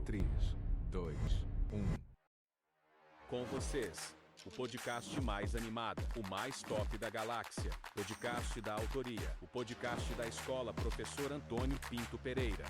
3, 2, 1. Com vocês, o podcast mais animado, o mais top da galáxia, podcast da autoria, o podcast da escola Professor Antônio Pinto Pereira.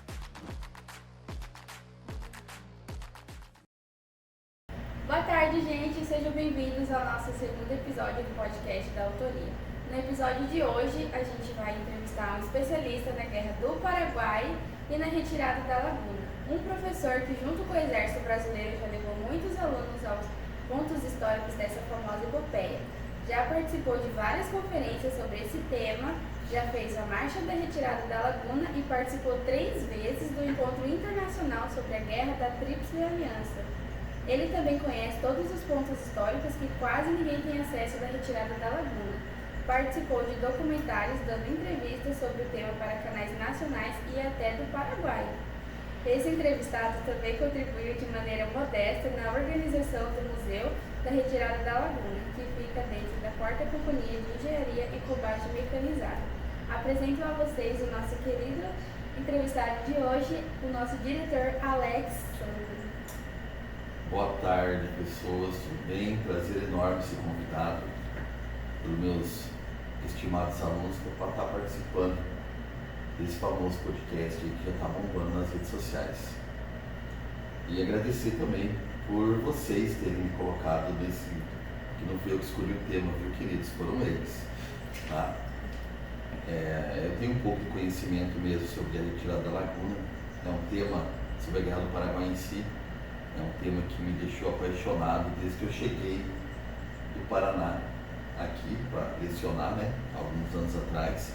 Boa tarde, gente, sejam bem-vindos ao nosso segundo episódio do podcast da autoria. No episódio de hoje, a gente vai entrevistar um especialista na Guerra do Paraguai e na retirada da Laguna. Um professor que, junto com o Exército Brasileiro, já levou muitos alunos aos pontos históricos dessa famosa epopeia. Já participou de várias conferências sobre esse tema, já fez a Marcha da Retirada da Laguna e participou 3 vezes do Encontro Internacional sobre a Guerra da Tríplice Aliança. Ele também conhece todos os pontos históricos que quase ninguém tem acesso da Retirada da Laguna. Participou de documentários dando entrevistas sobre o tema para canais nacionais e até do Paraguai. Esse entrevistado também contribuiu de maneira modesta na organização do Museu da Retirada da Laguna, que fica dentro da 4ª Companhia de Engenharia e Combate Mecanizado. Apresento a vocês o nosso querido entrevistado de hoje, o nosso diretor Alex Sandro. Boa tarde, pessoas, tudo bem? Prazer enorme ser convidado pelos meus estimados alunos para estar participando desse famoso podcast que já está bombando nas redes sociais. E agradecer também por vocês terem me colocado nesse, que não fui eu que escolhi o tema, viu, queridos? Foram eles, tá? Eu tenho um pouco de conhecimento mesmo sobre a retirada da Laguna, é um tema sobre a Guerra do Paraguai em si. É um tema que me deixou apaixonado desde que eu cheguei do Paraná aqui para lecionar, né, alguns anos atrás.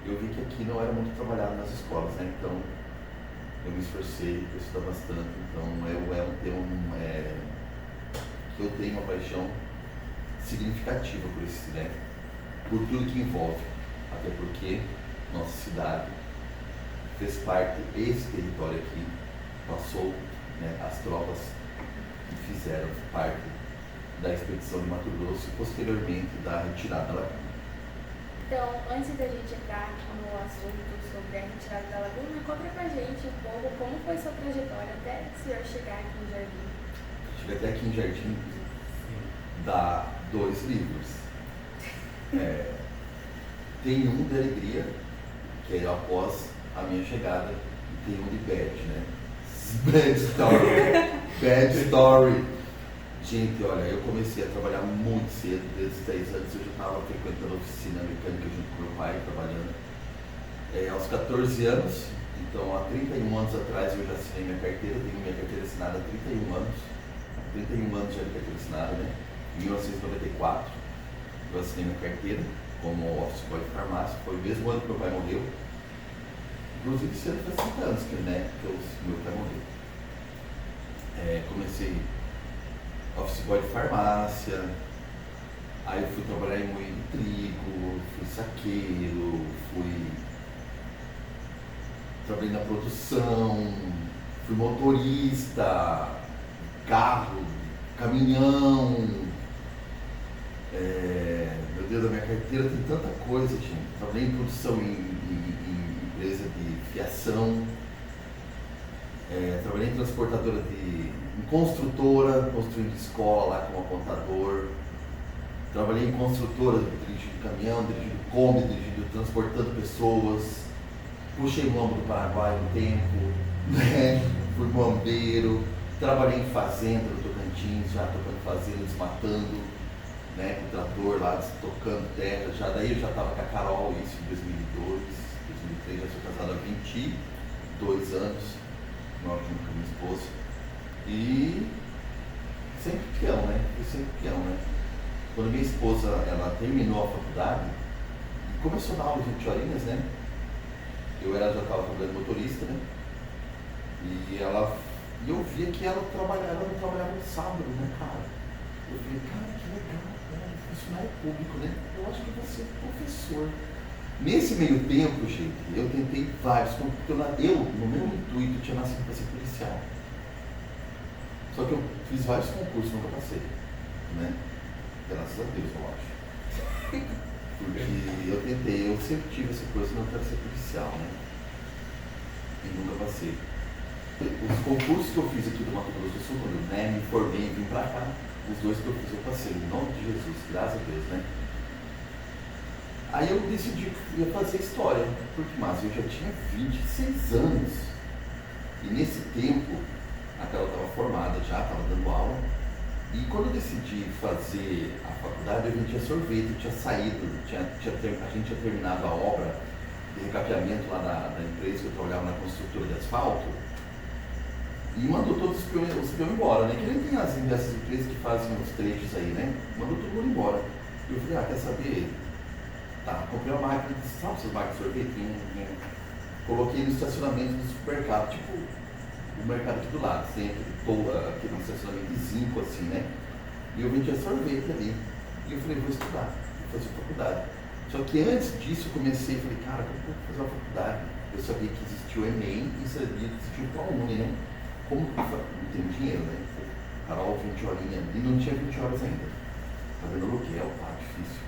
Eu vi que aqui não era muito trabalhado nas escolas, né, então eu me esforcei para estudar bastante. Então é um tema que eu tenho uma paixão significativa por esse, né, por tudo que envolve, até porque nossa cidade fez parte, esse território aqui passou, né, as tropas que fizeram parte da expedição de Mato Grosso e posteriormente da retirada da Laguna. Então, antes da gente entrar no assunto sobre a retirada da Laguna, conta pra gente um pouco como foi sua trajetória até o senhor chegar aqui em Jardim. Cheguei até aqui em Jardim, dá 2 livros. Tem um de alegria, que é após a minha chegada, e tem um de bad, né? Bad story. Bad story. Gente, olha, eu comecei a trabalhar muito cedo, desde os 10 anos eu já estava frequentando a oficina mecânica junto com meu pai, trabalhando. Aos 14 anos, então há 31 anos atrás eu já assinei minha carteira, tenho minha carteira assinada há 31 anos. 31 anos já de carteira assinada, né? Em 1994 eu assinei minha carteira como office boy de farmácia, foi o mesmo ano que meu pai morreu. Inclusive esse ano faz 30 anos que meu pai morreu. Comecei office boy de farmácia, aí eu fui trabalhar em moinho de trigo, fui saqueiro, trabalhei na produção, fui motorista, carro, caminhão, meu Deus, da minha carteira tem tanta coisa, gente. Trabalhei em produção em empresa de fiação, trabalhei em transportadora em construtora, construindo escola lá como apontador, trabalhei em construtora, dirigindo caminhão, dirigindo Kombi, transportando pessoas, puxei o lombo do Paraguai um tempo, né? Fui bombeiro, trabalhei em fazenda no Tocantins, já tocando fazenda, desmatando, né, com o trator lá, tocando terra, daí eu já estava com a Carol, isso em 2002, 2003, já sou casado há 22 anos, junto com a minha esposa, e sempre peão, né, Quando minha esposa, ela terminou a faculdade, e começou a dar aula de 20 horinhas, né, já estava trabalhando motorista, né, e eu via que ela não trabalhava no sábado, né, cara. Eu falei, cara, que legal, cara, funcionário público, né? Eu acho que eu vou ser professor. Nesse meio tempo, gente, eu tentei vários, porque eu, no meu intuito, tinha nascido para ser policial. Só que eu fiz vários concursos, nunca passei, né? Graças a Deus, eu acho. Porque eu sempre tive essa coisa, não quero ser policial, né? E nunca passei. Os concursos que eu fiz aqui do Mato Grosso do Sul, quando eu, né, me formei e vim pra cá, os 2 que eu fiz eu passei, em nome de Jesus, graças a Deus, né? Aí eu decidi que ia fazer história, porque mas eu já tinha 26 anos. E nesse tempo, a Carol estava formada já, estava dando aula. E quando eu decidi fazer a faculdade, eu vendia sorvete, eu tinha saído, a gente tinha terminado a obra de recapeamento lá da empresa que eu trabalhava na construtora de asfalto. E mandou todos os peões embora, né? Que nem tem assim, dessas empresas que fazem os trechos aí, né? Mandou todo mundo embora. Eu falei, quer saber? Tá, comprei uma máquina, sabe essas máquinas de sorvete? Coloquei no estacionamento do supermercado, tipo o mercado aqui do lado, tem aquele estacionamento de zinco assim, né? E eu vendia sorvete ali. E eu falei, vou estudar, vou fazer faculdade. Só que antes disso eu comecei, falei, cara, como eu vou fazer uma faculdade? Eu sabia que existia o Enem e sabia que existia o ProUni, né? Como que não tem dinheiro, né? Carol, 20 horinhas, e não tinha 20 horas ainda. Tá vendo aluguel, tá difícil.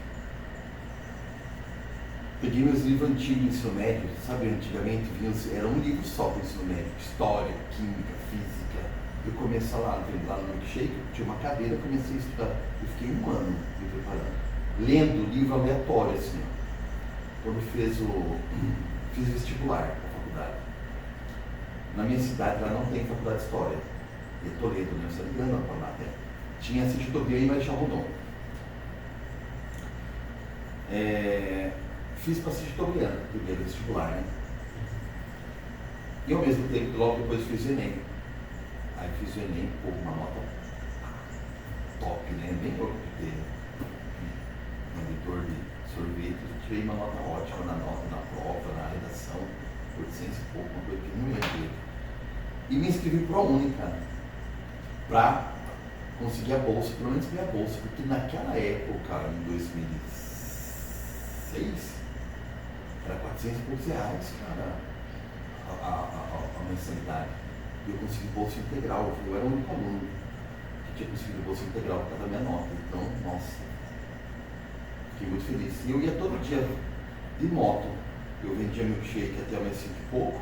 Peguei meus livros antigos do ensino médio, sabe, antigamente era um livro só para o ensino médio, história, química, física. Eu comecei lá no Milkshake, tinha uma cadeira, comecei a estudar. Eu fiquei 1 ano me preparando, lendo livro aleatório, assim, quando fiz vestibular para a faculdade. Na minha cidade lá não tem faculdade de história, em Toledo, né? Você não lembra para lá, né? Tinha City Tobia e Marechal Rondon. Fiz para City Tobia, primeiro vestibular, né? E ao mesmo tempo, logo depois fiz o Enem. Aí fiz o Enem, com uma nota top, né? Bem louco de ter um editor de sorvete. Tirei uma nota ótima na nota, na prova, na redação, 800 e pouco, uma coisa que não ia ter. E me inscrevi para a Única, para conseguir a bolsa, pelo menos ganhar a bolsa, porque naquela época, em 2006, era 400 e poucos reais, cara, a mensalidade. E eu consegui bolsa integral, eu era o único aluno que tinha conseguido bolsa integral por causa da minha nota. Então, nossa, fiquei muito feliz. E eu ia todo dia de moto, eu vendia milkshake até umas 5 e pouco,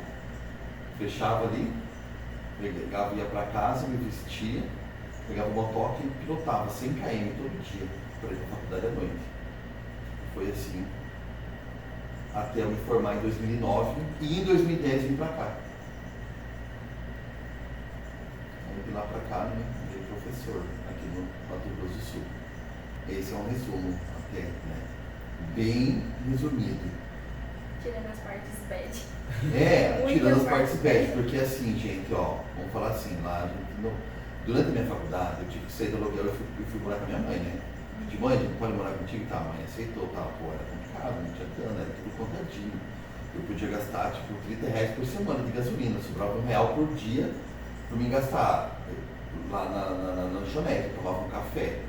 fechava ali, pegava, ia para casa, me vestia, pegava o motoque e pilotava 100 km todo dia para ir para a faculdade à noite. Foi assim, até eu me formar em 2009 e em 2010 vim para cá. Eu vim lá para cá, né? Virei professor aqui no Mato Grosso do Sul. Esse é um resumo até, né? Bem resumido. Tirando as partes bad. Tirando as partes bad, porque assim, gente, ó, vamos falar assim, lá, durante a minha faculdade, eu tive que sair do aluguel e fui morar com a minha mãe, né? De mãe, não pode morar contigo? Tá, a mãe aceitou, tá, pô, era complicado, não tinha grana, era tudo contadinho. Eu podia gastar, tipo, 30 reais por semana de gasolina, sobrava R$1 por dia pra mim gastar lá na lanchonete, eu tomava um café.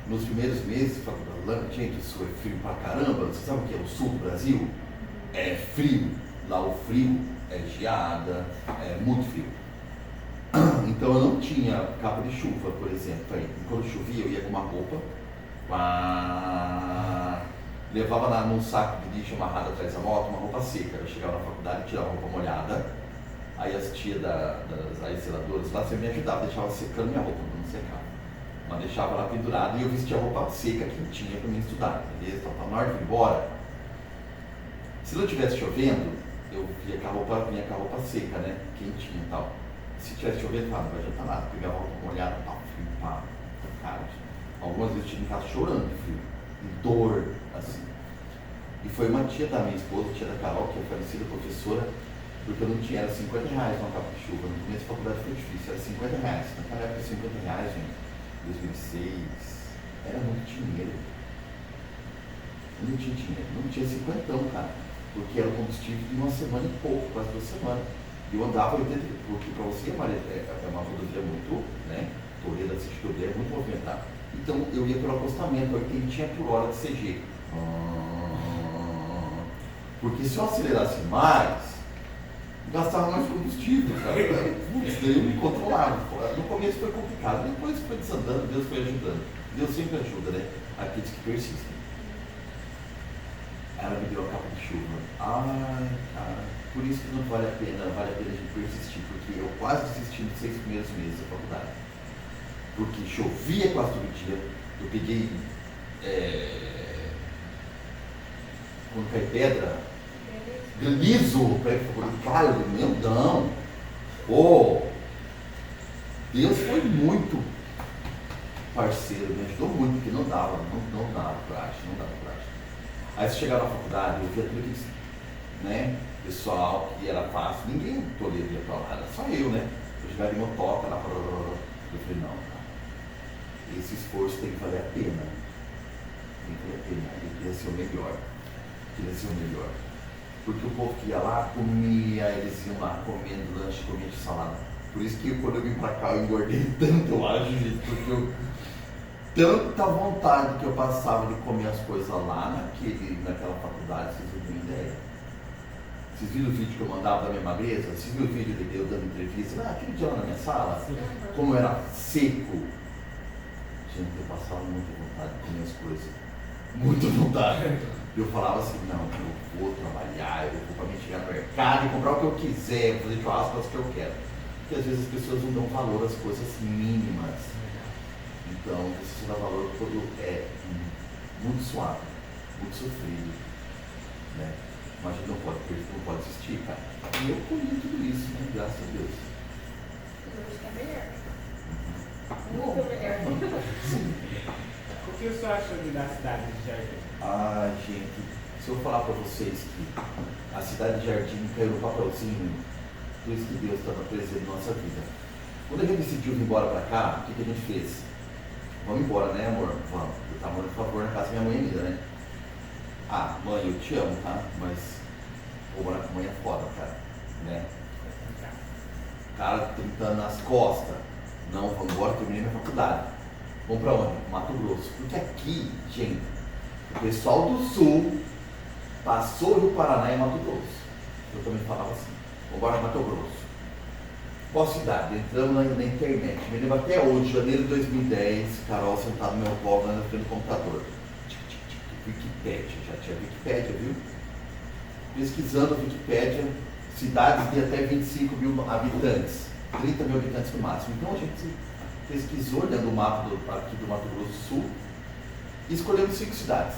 Nos primeiros meses de faculdade, gente, isso é frio pra caramba, você sabe o que é o sul do Brasil? É frio, lá o frio é geada, é muito frio. Então eu não tinha capa de chuva, por exemplo. Quando chovia eu ia com uma roupa, levava num saco de lixo amarrado atrás da moto, uma roupa seca. Eu chegava na faculdade, tirava a roupa molhada, aí as tias das zeladoras lá sempre me ajudavam, deixava secando minha roupa, não secava. Mas deixava lá pendurada e eu vestia a roupa seca que eu tinha para mim estudar, beleza? Então, na hora de ir embora, se não estivesse chovendo, eu vinha com a roupa seca, né? Quentinha e tal. Se tivesse chovendo, não vai adiantar nada. Pegava a roupa molhada, pá, frio, pá, cara. Algumas vezes eu tive em casa chorando de frio, de dor, assim. E foi uma tia da minha esposa, tia da Carol, que é falecida professora, porque eu não tinha, era 50 reais uma capa de chuva. No começo da faculdade foi difícil, era 50 reais. Naquela época, 50 reais, gente, 2006, era muito dinheiro. Eu não tinha dinheiro, não tinha 50, cara, porque era o combustível de uma semana e pouco, quase 2 semanas. E eu andava 80, porque para você é uma rodovia muito, né? Toledo, City Tobia é muito movimentada. Então eu ia pelo acostamento, 80 por hora de CG. Porque se eu acelerasse mais, gastava mais combustível, cara. Putz, daí eu me controlava. No começo foi complicado, depois foi desandando, Deus foi ajudando. Deus sempre ajuda, né? Aqueles que persistem. Ela me deu a capa de chuva. Ai, cara. Por isso que não vale a pena a gente persistir, porque eu quase desisti nos 6 primeiros meses da faculdade. Porque chovia quase todo dia, eu peguei, quando cai pedra, granizo, cara, meu não. Deus foi muito parceiro, me ajudou muito, porque não dava praxe. Aí você chegava na faculdade, eu via tudo aqueles, né, pessoal que era fácil, ninguém toleria pra lá, era só eu, né? Eu chegava de motoca lá, eu falei, não, cara, esse esforço tem que valer a pena. Tem que valer a pena, eu queria ser o melhor. Porque o povo que ia lá comia, eles iam lá comendo lanche, comendo salada. Por isso que quando eu vim pra cá eu engordei tanto, eu acho, gente, porque tanta vontade que eu passava de comer as coisas lá naquela faculdade, vocês não têm ideia. Vocês viram o vídeo que eu mandava da minha magreza? Vocês viram o vídeo de eu dando entrevista? Aquele dia lá na minha sala, como era seco. Gente, eu passava muita vontade de comer as coisas. Muita vontade. Eu falava assim, não, eu vou trabalhar, eu vou para mim chegar no mercado e comprar o que eu quiser, fazer churrasco que eu quero. Porque às vezes as pessoas não dão valor às coisas mínimas. Então, você dá valor quando é muito suave, muito sofrido, né? Mas a gente não pode desistir, cara. E eu colhi tudo isso, né? Graças a Deus. Hoje tá melhor. Muito melhor. O que o senhor achou da cidade de Jardim? Gente, se eu falar para vocês que a cidade de Jardim caiu no papelzinho, por isso que Deus estava presente na nossa vida. Quando a gente decidiu vir embora para cá, o que a gente fez? Vamos embora, né, amor? Vamos. Eu estava morando, por favor, na casa da minha mãe ainda, né? Mãe, eu te amo, tá? Mas vou morar com a mãe é foda, cara, né? Cara, 30 anos nas costas. Não, vamos embora, terminei minha faculdade. Vamos pra onde? Mato Grosso. Porque aqui, gente, o pessoal do Sul passou o Rio Paraná e Mato Grosso. Eu também falava assim, vamos embora Mato Grosso. Qual cidade? Entramos na internet. Me lembro até hoje, janeiro de 2010, Carol sentada no meu colo na frente do computador. Wikipédia, já tinha Wikipédia, viu? Pesquisando a Wikipédia, cidades de até 25 mil habitantes, 30 mil habitantes no máximo. Então a gente pesquisou dentro do mapa aqui do Mato Grosso do Sul e escolhemos 5 cidades.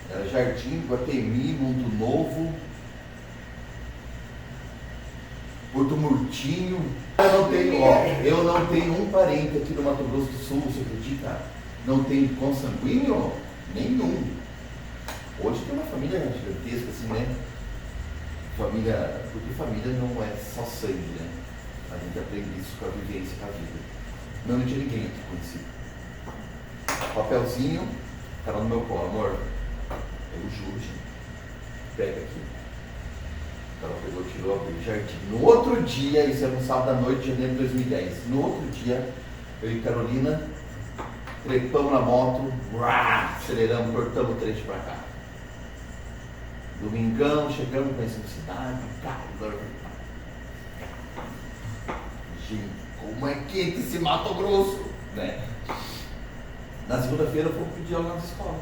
Era Jardim, Guatemi, Mundo Novo, Porto Murtinho. Eu não tenho um parente aqui no Mato Grosso do Sul, você acredita? Não tenho consanguíneo? Nenhum. Hoje tem uma família gigantesca, assim, né? Porque família não é só sangue, né? A gente aprende isso com a vivência, com a vida. Não tinha ninguém aqui conhecido. Papelzinho, cara no meu colo, amor. Eu juro, gente. Pega aqui. Ela pegou, tirou, abriu o jardim. No outro dia, isso era um sábado à noite de janeiro de 2010. No outro dia, eu e Carolina trepamos na moto, aceleramos, cortamos o trecho pra cá. Domingão, chegamos, conhecemos a cidade, calor. Gente, como é quente esse Mato Grosso, né? Na segunda-feira eu fui pedir aula nas escolas.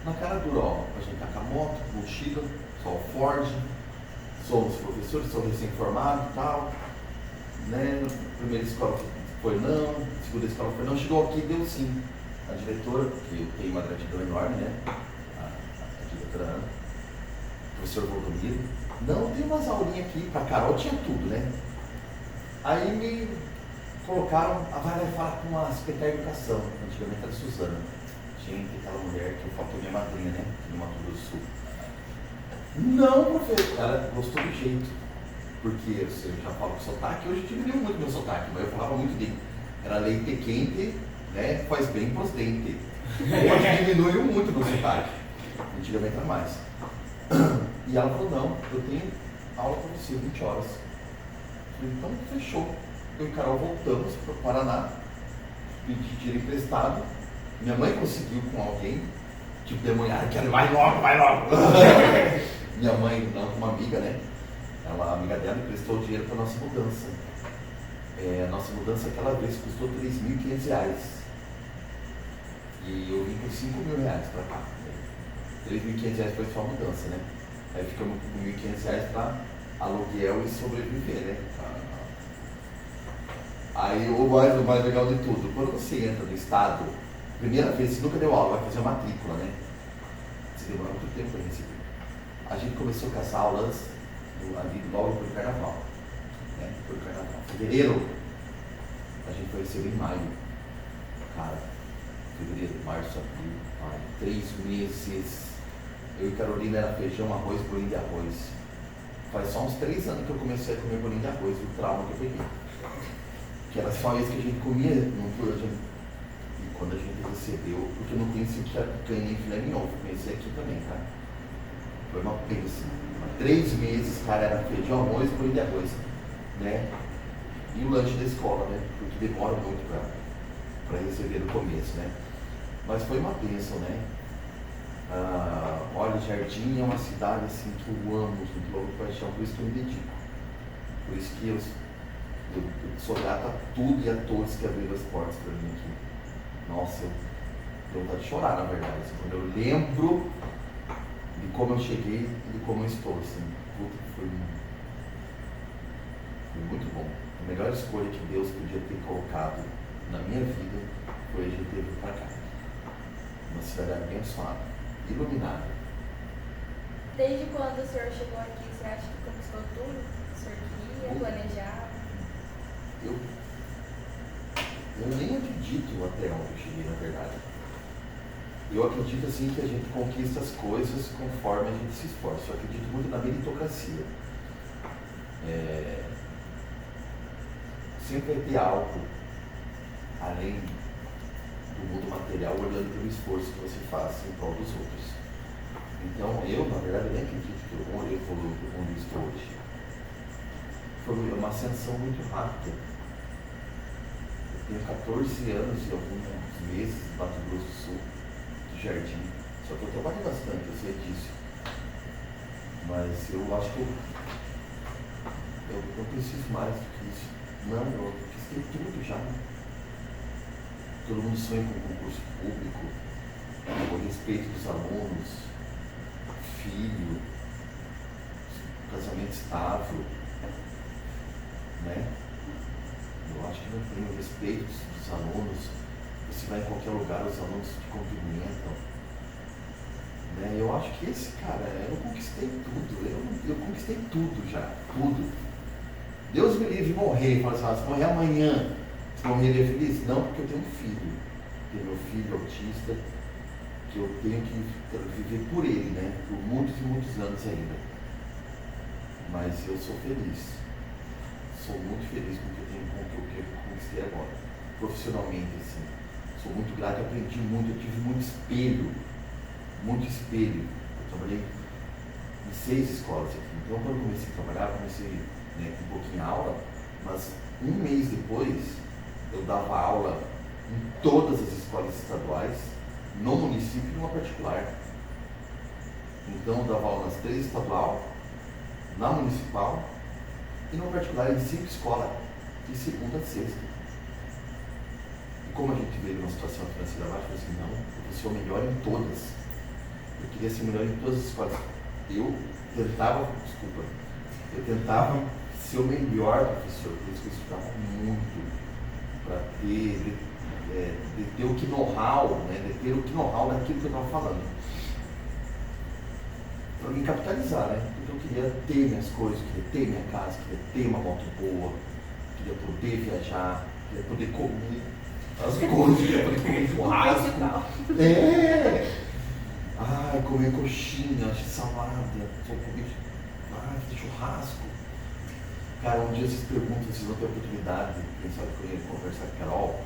Na cara dura, ó, a gente tá com a moto, mochila, só o Ford, somos professores, sou recém-formado e tal, né? Primeira escola foi não, segunda escola foi não, chegou aqui e deu sim. A diretora, que eu tenho uma gratidão enorme, né? A diretora Ana, o professor Valdomiro, não, deu umas aulinhas aqui, pra Carol tinha tudo, né? Aí me colocaram, vai lá e fala com a secretária de educação, antigamente era a Suzana. Gente, aquela mulher que eu falo que é minha madrinha, né? No Mato Grosso do Sul. Não, professor, ela gostou do jeito. Porque eu já falo com sotaque, hoje diminuiu muito meu sotaque, mas eu falava muito dele. Era leite quente, né? Faz bem pros dentes. Hoje diminuiu muito meu sotaque. Antigamente era mais. E ela falou, não, eu tenho aula para você, 20 horas. Eu falei, então fechou. Eu e o Carol voltamos para o Paraná, pedi dinheiro emprestado. Minha mãe conseguiu com alguém, tipo, demoniado, que vai logo, vai logo. Minha mãe, não, com uma amiga, né? A amiga dela emprestou dinheiro para a nossa mudança. A nossa mudança aquela vez custou R$3.500. E eu vim com R$5.000 para cá. R$3.500 foi só a mudança, né? Aí ficamos com R$1.500 para aluguel e sobreviver, né? Aí o mais legal de tudo, quando você entra no estado, primeira vez, você nunca deu aula, vai fazer a matrícula, né? Você demora muito tempo para receber. A gente começou com as aulas ali logo depois do carnaval. Né? Depois do carnaval. Fevereiro, a gente foi receber em maio. Cara, fevereiro, março, abril, maio, 3 meses. Eu e Carolina era feijão, arroz, bolinho de arroz. Faz só uns 3 anos que eu comecei a comer bolinho de arroz, o trauma que eu peguei. Que era só isso que a gente comia, não foi, e quando a gente recebeu, porque eu não conhecia o que era picanha nem filé mignon, eu conheci aqui também, tá? Foi uma bênção. 3 meses, cara, era feijão, arroz, bolinho de arroz, né? E o lanche da escola, né? Porque demora muito para receber no começo, né? Mas foi uma bênção, né? Olha, Jardim é uma cidade assim que eu amo, que eu amo de paixão, por isso que eu me dedico. Por isso que eu sou grato a tudo e a todos que abriram as portas para mim aqui. Nossa, eu tenho vontade de chorar, na verdade. Assim, quando eu lembro de como eu cheguei e de como eu estou, assim, foi muito bom. A melhor escolha que Deus podia ter colocado na minha vida foi a gente ter vindo para cá. Uma cidade abençoada, iluminada. Desde quando o senhor chegou aqui, você acha que conquistou tudo? O senhor queria, planejava? Eu nem acredito até onde eu cheguei, na verdade. Eu acredito assim que a gente conquista as coisas conforme a gente se esforça. Eu acredito muito na meritocracia. Sempre vai ter algo além do mundo material olhando pelo esforço que você faz em prol dos outros. Então eu, na verdade, nem acredito que eu evoluo onde eu estou hoje. Foi uma ascensão muito rápida. Eu tenho 14 anos e alguns meses no Mato Grosso do Sul, de Jardim. Só que eu trabalhei bastante, eu sei disso. Mas eu acho que eu preciso mais do que isso. Não, eu conquistei tudo já. Todo mundo sonha com concurso público, o respeito dos alunos, filho, casamento estável, né? Eu acho que não tem o respeito dos alunos. Você vai em qualquer lugar, os alunos te cumprimentam. Né? Eu acho que esse cara, eu conquistei tudo. Eu conquistei tudo já, tudo. Deus me livre de morrer. Fala assim, se morrer amanhã, você morreria feliz? Não, porque eu tenho um filho. Tenho meu filho autista, que eu tenho que viver por ele, né? Por muitos e muitos anos ainda. Mas eu sou feliz. Sou muito feliz com o que eu conquistei agora. Profissionalmente, assim. Sou muito grato, aprendi muito, eu tive muito espelho. Muito espelho. Eu trabalhei em 6 escolas aqui. Então, quando eu comecei a trabalhar, comecei um pouquinho a aula, mas um mês depois, eu dava aula em todas as escolas estaduais, no município e numa particular. Então, eu dava aula nas 3 estaduais, na municipal e numa particular em 5 escolas, de segunda a sexta. E como a gente veio numa situação financeira baixa, eu falei assim, não, eu vou ser o melhor em todas. Eu queria ser o melhor em todas as escolas. Eu tentava ser o melhor professor, por isso que eu estudava muito, para ter o know-how, né, de ter o know-how daquilo que eu estava falando. Para me capitalizar, né? Porque eu queria ter minhas coisas, queria ter minha casa, queria ter uma moto boa, queria poder viajar, queria poder comer as coisas, queria poder comer churrasco. Comer coxinha, salada, comer churrasco. Cara, um dia vocês perguntam, vocês vão ter a oportunidade, quem sabe que eu ia conversar com a Carol,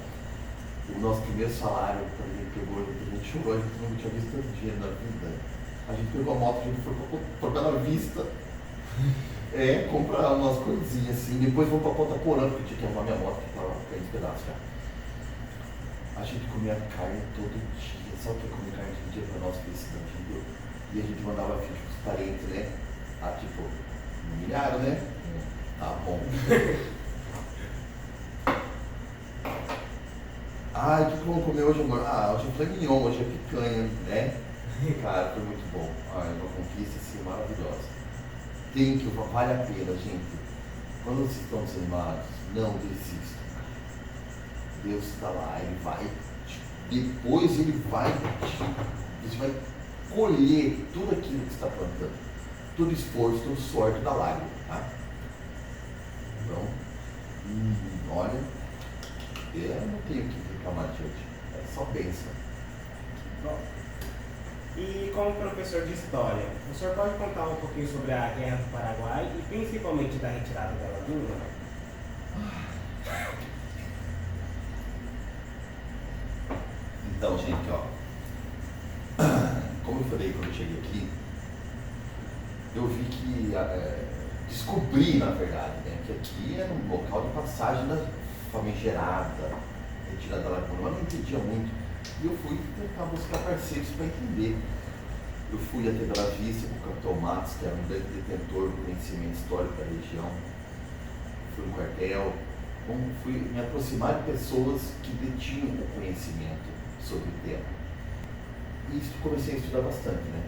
o nosso primeiro salário, quando a gente pegou, a gente chorou, a gente nunca tinha visto tanto dinheiro na vida. A gente pegou a moto, a gente foi para Bela Vista, comprar umas coisinhas assim, depois vamos para Ponta Porã, porque tinha que arrumar minha moto que estava caindo em pedaços já. A gente comia carne todo dia, sabe o que é comer carne todo dia para nós, felicidade, entendeu? E a gente mandava vídeo para os parentes, né? Tipo, milharam, né? Tá bom. O que vamos comer hoje, amor? Hoje é filé mignon, hoje é picanha, né? Cara, foi muito bom. Uma conquista assim, maravilhosa. Vale a pena, gente. Quando vocês estão desanimados, não desistam. Deus está lá, Ele vai. Depois Ele vai. Você vai colher tudo aquilo que você está plantando. Todo esforço, todo suor, toda lágrima. Tá? Então, olha, eu não tenho o que reclamar diante. É só bênção. Bom, e como professor de História, o senhor pode contar um pouquinho sobre a Guerra do Paraguai e principalmente da retirada da Laguna? Então, gente, ó, como eu falei quando eu cheguei aqui, eu vi que, descobri, na verdade, né, que aqui era um local de passagem da famigerada retirada da Laguna. Eu não entendia muito e eu fui tentar buscar parceiros para entender. Eu fui até Bela Vista com o capitão Matos, que era um grande detentor do conhecimento histórico da região. Fui no quartel, fui me aproximar de pessoas que detinham o conhecimento sobre o tema. E isso comecei a estudar bastante, né?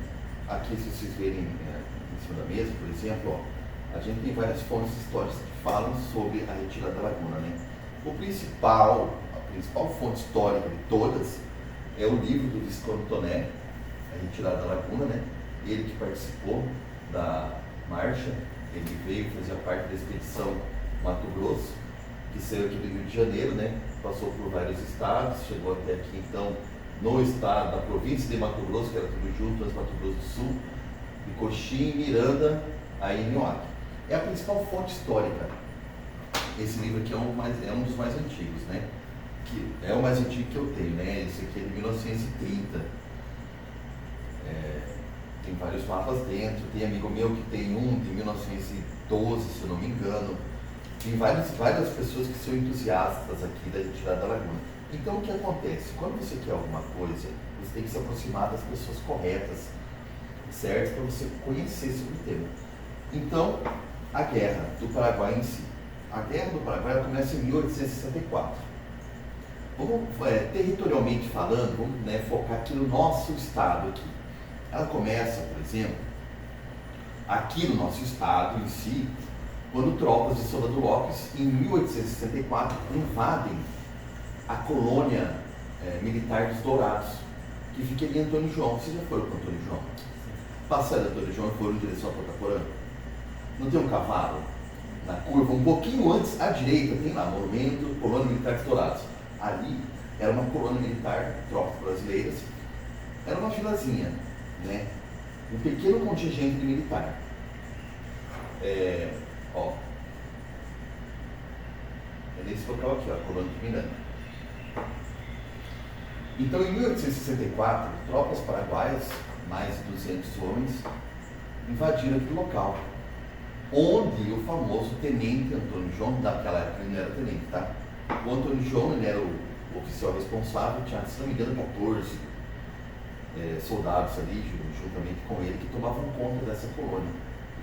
Aqui, se vocês verem em cima da mesa, por exemplo, ó, a gente tem várias fontes históricas que falam sobre a retirada da Laguna, né? A principal fonte histórica de todas é o livro do Visconde Toné, A Retirada da Laguna, né? Ele que participou da marcha, ele veio, fazia parte da expedição Mato Grosso, que saiu aqui do Rio de Janeiro, né? Passou por vários estados, chegou até aqui então no estado, da província de Mato Grosso, que era tudo junto, mas Mato Grosso do Sul, de Coxim, Miranda, aí em Nioaque. É a principal fonte histórica. Esse livro aqui é um dos mais antigos, né? Que é o mais antigo que eu tenho, né? Esse aqui é de 1930. Tem vários mapas dentro, tem amigo meu que tem um de 1912, se eu não me engano. Tem várias pessoas que são entusiastas aqui da retirada da Laguna. Então o que acontece? Quando você quer alguma coisa, você tem que se aproximar das pessoas corretas, certo? Para você conhecer sobre o tema. Então, a Guerra do Paraguai em si. A Guerra do Paraguai ela começa em 1864. Vamos, territorialmente falando, vamos, né, focar aqui no nosso estado aqui. Ela começa, por exemplo, aqui no nosso estado em si, quando tropas de Soldado Lopes, em 1864, invadem a colônia militar dos Dourados, que fica ali em Antônio João. Vocês já foram para Antônio João? Passaram de Antônio João e foram em direção a Cotaporã. Não tem um cavalo? Na curva, um pouquinho antes, à direita, tem lá, monumento, colônia militar dos Dourados. Ali era uma colônia militar, tropas brasileiras, era uma filazinha, né? Um pequeno contingente de militar. É nesse local aqui, ó, a colônia de Miranda. Então, em 1864, tropas paraguaias, mais de 200 homens, invadiram aquele local, onde o famoso tenente Antônio João, daquela época ele não era tenente, tá? O Antônio João, ele era o oficial responsável, tinha, se não me engano, 14 soldados ali, juntamente com ele, que tomavam conta dessa colônia.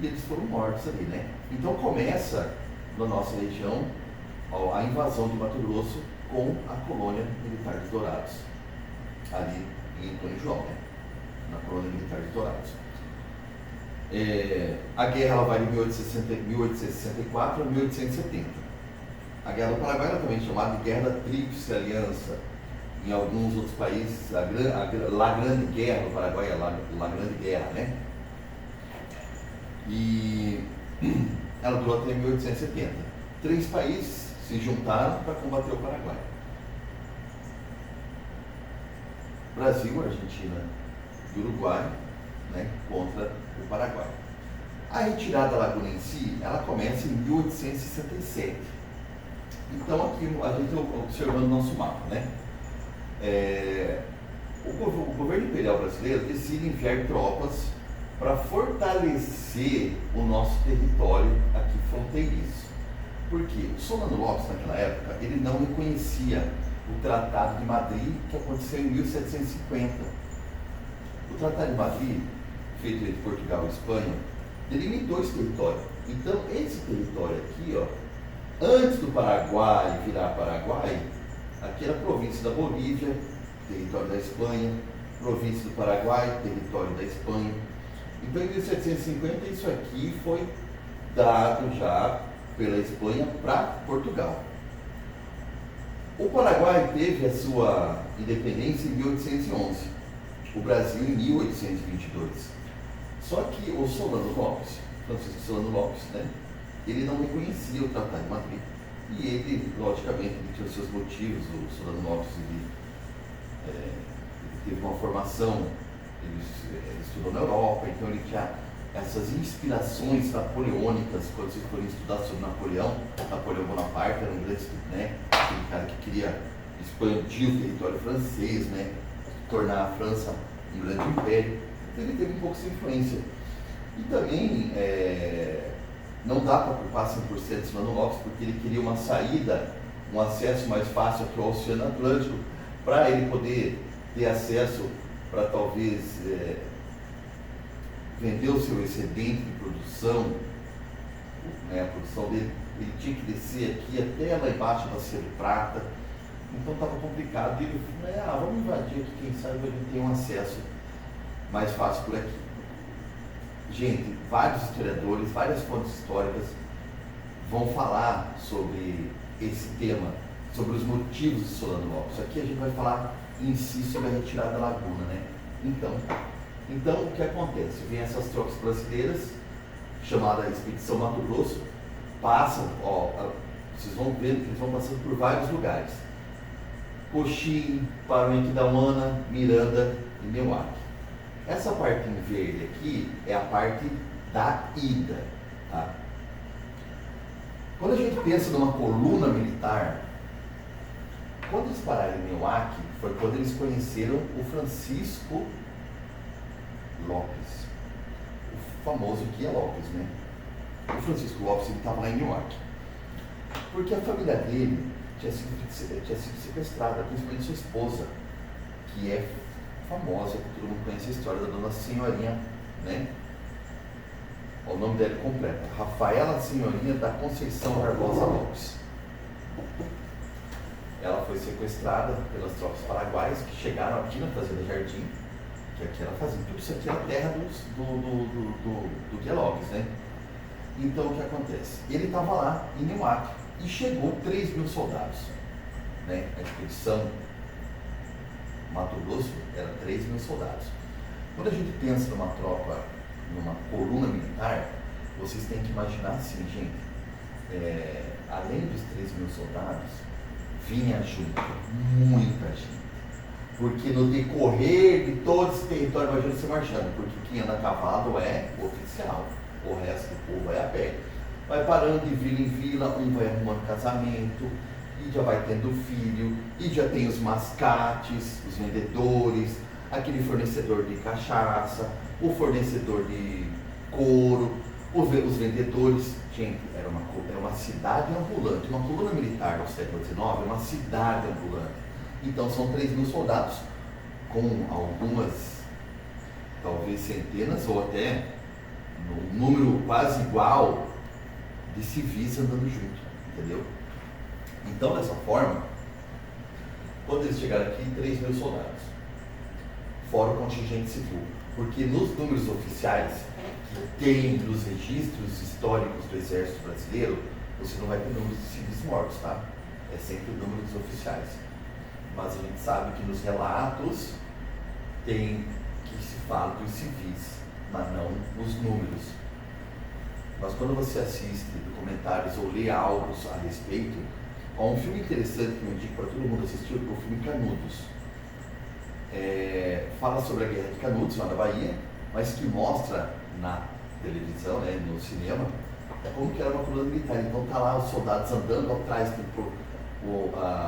E eles foram mortos ali, né? Então começa, na nossa região, a invasão de Mato Grosso com a colônia militar dos Dourados, ali em Antônio João, né? Na colônia militar dos Dourados. A guerra ela vai de 1864 a 1870. A Guerra do Paraguai era também chamada de Guerra da Tríplice Aliança. Em alguns outros países, La Grande Guerra do Paraguai é La Grande Guerra, né? E ela durou até 1870. 3 países se juntaram para combater o Paraguai: Brasil, Argentina e Uruguai, né, contra o Paraguai. A retirada da Laguna em si, ela começa em 1867. Então aqui a gente observando o nosso mapa, né? O governo imperial brasileiro decide enviar tropas para fortalecer o nosso território aqui fronteiriço. Porque o Solano Lopes, naquela época, ele não reconhecia o Tratado de Madrid, que aconteceu em 1750. O Tratado de Madrid, feito entre Portugal e Espanha, delimitou esse território. Então, esse território aqui, ó, antes do Paraguai virar Paraguai, aqui era a província da Bolívia, território da Espanha, província do Paraguai, território da Espanha. Então, em 1750, isso aqui foi dado já pela Espanha para Portugal. O Paraguai teve a sua independência em 1811, o Brasil em 1822. Só que o Solano Lopes, Francisco Solano Lopes, né, ele não reconhecia o Tratado de Madrid. E ele, logicamente, ele tinha os seus motivos. O Solano Lopes ele teve uma formação, ele estudou na Europa, então ele tinha essas inspirações napoleônicas. Quando vocês forem estudar sobre Napoleão Bonaparte era um grande, né, aquele cara que queria expandir o território francês, né, tornar a França um grande império. Então ele teve um pouco essa influência. E também não dá para culpar 100% de Solano Lopes, porque ele queria uma saída, um acesso mais fácil aqui ao Oceano Atlântico, para ele poder ter acesso para talvez vender o seu excedente de produção, né, a produção dele. Ele tinha que descer aqui até lá embaixo da Serra de Prata, então estava complicado. E ele falou, vamos invadir aqui, quem sabe a gente tem um acesso mais fácil por aqui. Gente, vários historiadores, várias fontes históricas vão falar sobre esse tema, sobre os motivos de Solano Lopes. Aqui a gente vai falar em si sobre a retirada da laguna, né? Então o que acontece? Vem essas tropas brasileiras, chamada Expedição Mato Grosso, passam, vocês vão ver que eles vão passando por vários lugares. Coxim, Paranhquidauana, Miranda e Meuaque. Essa parte em verde aqui é a parte da ida, tá? Quando a gente pensa numa coluna militar, quando eles pararam em Meuaque, foi quando eles conheceram o Francisco Lopes, o famoso Guia Lopes, né? O Francisco Lopes estava lá em Meuaque, porque a família dele tinha sido sequestrada, principalmente sua esposa, que é famosa, todo mundo conhece a história da Dona Senhorinha, né? O nome dela é completo, Rafaela Senhorinha da Conceição Barbosa Lopes. Ela foi sequestrada pelas tropas paraguaias que chegaram aqui na Fazenda Jardim, que aqui era fazenda, tudo isso aqui era terra do Guia Lopes, né? Então o que acontece? Ele estava lá em Meuaque e chegou 3.000 soldados, né? A expedição Mato Grosso era 3.000 soldados. Quando a gente pensa numa tropa, numa coluna militar, vocês têm que imaginar assim, gente, além dos 3.000 soldados, vinha junto muita gente. Porque no decorrer de todo esse território, imagina você marchando, porque quem anda a cavalo é o oficial, o resto do povo vai a pé. Vai parando de vila em vila, um vai arrumando casamento, e já vai tendo filho, e já tem os mascates, os vendedores, aquele fornecedor de cachaça, o fornecedor de couro, os vendedores. Gente, era uma cidade ambulante, uma coluna militar do século XIX, é uma cidade ambulante. Então são 3.000 soldados, com algumas, talvez centenas, ou até um número quase igual de civis andando junto, entendeu? Então, dessa forma, quando eles chegaram aqui, 3.000 soldados, fora o contingente civil, porque nos números oficiais que tem nos registros históricos do Exército Brasileiro, você não vai ter números de civis mortos, tá? É sempre o número dos oficiais. Mas a gente sabe que nos relatos tem que se fala dos civis, mas não os números. Mas quando você assiste documentários ou lê algo a respeito, há um filme interessante que eu indico para todo mundo assistir, o filme Canudos. Fala sobre a Guerra de Canudos, lá na Bahia, mas que mostra na televisão, né, no cinema, como que era uma coluna militar. Então tá lá os soldados andando atrás, tem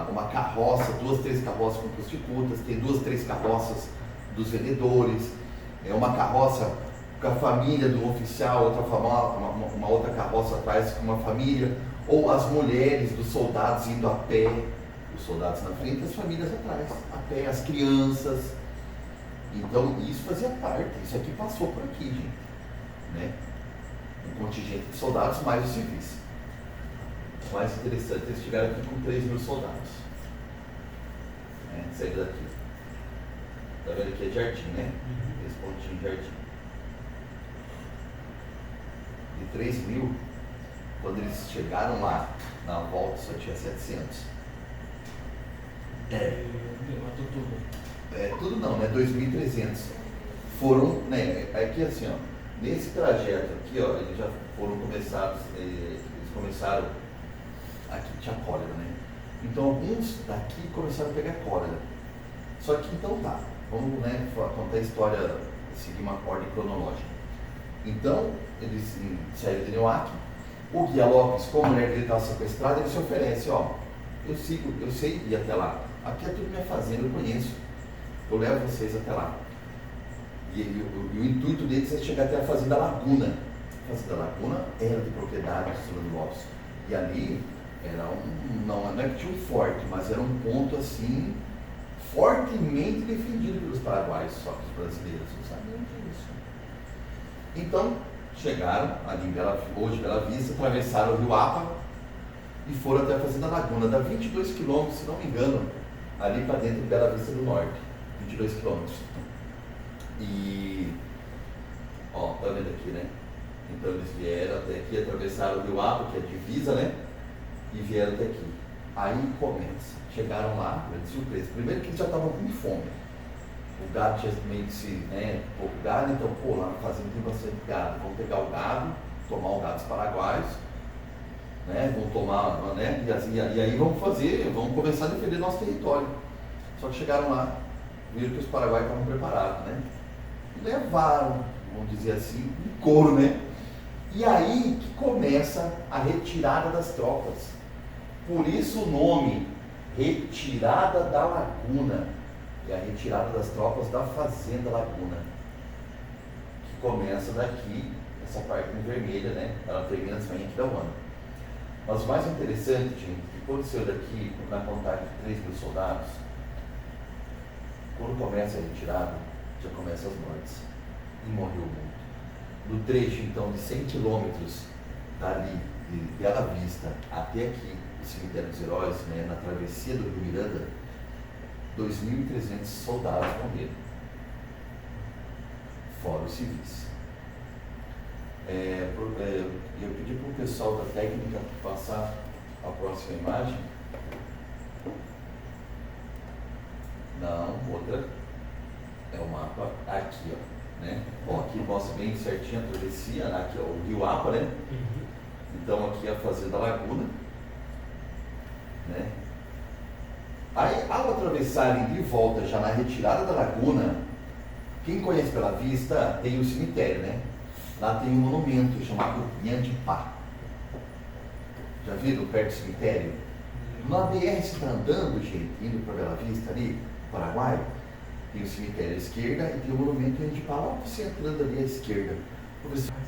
uma carroça, 2, 3 carroças com prostitutas, tem 2, 3 carroças dos vendedores, uma carroça com a família do oficial, uma outra carroça atrás com uma família, ou as mulheres dos soldados indo a pé, os soldados na frente, as famílias atrás, a pé, as crianças. Então isso fazia parte, isso aqui passou por aqui, gente, né? Um contingente de soldados mais os civis. O mais interessante, eles chegaram aqui com 3.000 soldados, né? Saíram daqui. Tá vendo aqui é jardim, né? Esse pontinho de jardim. De 3 mil, quando eles chegaram lá, na volta só tinha 700. Matou tudo. Tudo não, né? 2.300. Foram, né? Aqui assim, ó. Nesse trajeto aqui, ó, eles já foram começados, eles começaram, aqui tinha cólera, né? Então alguns daqui começaram a pegar cólera. Só que então tá, vamos, né, contar a história, seguir uma ordem cronológica. Então, eles saíram de Neuac, o Guia Lopes, como a mulher dele estava sequestrada, ele se oferece, ó, eu sei ir até lá, aqui é tudo minha fazenda, eu conheço, eu levo vocês até lá. E o intuito deles é chegar até a Fazenda Laguna. A Fazenda Laguna era de propriedade do Solano Lopes. E ali era não é que tinha um forte, mas era um ponto assim, fortemente defendido pelos paraguaios, só que os brasileiros não sabiam disso. Então, chegaram ali em hoje Bela Vista, atravessaram o Rio Apa e foram até a Fazenda Laguna. Dá 22 quilômetros, se não me engano, ali para dentro de Bela Vista do Norte. 22 quilômetros. E, ó, tá vendo aqui, né? Então eles vieram até aqui, atravessaram o Rio Apa, que é a divisa, né? E vieram até aqui. Aí começa. Chegaram lá, grande surpresa. Primeiro que eles já estavam com fome. O gado tinha meio que se, né? Pouco gado, então, pô, lá na fazenda tem bastante gado. Vamos pegar o gado, tomar o gado dos paraguaios, né? Vamos tomar, né? E aí vamos começar a defender nosso território. Só que chegaram lá, viram que os paraguaios estavam preparados, né? Levaram, vamos dizer assim, um couro, né? E aí que começa a retirada das tropas. Por isso o nome Retirada da Laguna. É a retirada das tropas da Fazenda Laguna. Que começa daqui, essa parte em vermelha, né? Ela termina assim aqui da Uana. Mas o mais interessante, gente, que aconteceu daqui, na contagem de 3 mil soldados, quando começa a retirada, já começam as mortes. E morreu muito. No trecho, então, de 100 quilômetros dali, de Bela Vista até aqui, o Cemitério dos Heróis, né, na travessia do Rio Miranda, 2.300 soldados morreram. Fora os civis. Eu pedi para o pessoal da técnica passar a próxima imagem. Não, outra. É o mapa aqui, ó, né? Bom, aqui mostra bem certinho a travessia, aqui ó, o Rio Apa, né? Então aqui é a Fazenda Laguna, né? Aí, ao atravessarem de volta, já na retirada da Laguna, quem conhece Bela Vista tem o cemitério, né? Lá tem um monumento chamado Yanjipá. Já viram perto do cemitério? Na BR você está andando, gente, indo para Bela Vista ali, Paraguai, tem o cemitério à esquerda e tem o monumento Yanjipá, lá você entrando ali à esquerda.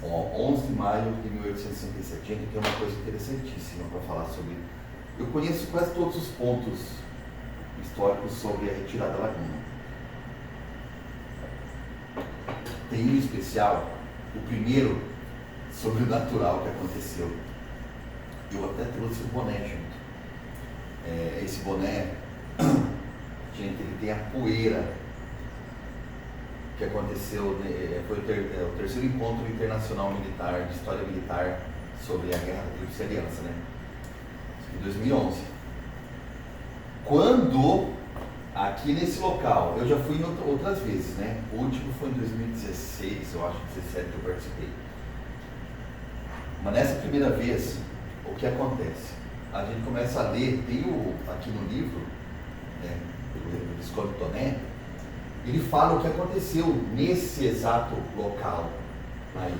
11 de maio de 1867, gente, que é uma coisa interessantíssima para falar sobre. Eu conheço quase todos os pontos históricos sobre a retirada da Laguna. Tem um especial, o primeiro sobrenatural que aconteceu. Eu até trouxe o boné junto. Esse boné, gente, ele tem a poeira que aconteceu, foi o terceiro encontro internacional militar, de história militar sobre a Guerra da Tríplice Aliança, né? Em 2011. Quando, aqui nesse local, eu já fui outras vezes, né? O último foi em 2016, eu acho, 2017 que eu participei. Mas nessa primeira vez, o que acontece? A gente começa a ler, tem aqui no livro, né, do Visconde Toné, ele fala o que aconteceu nesse exato local, aí,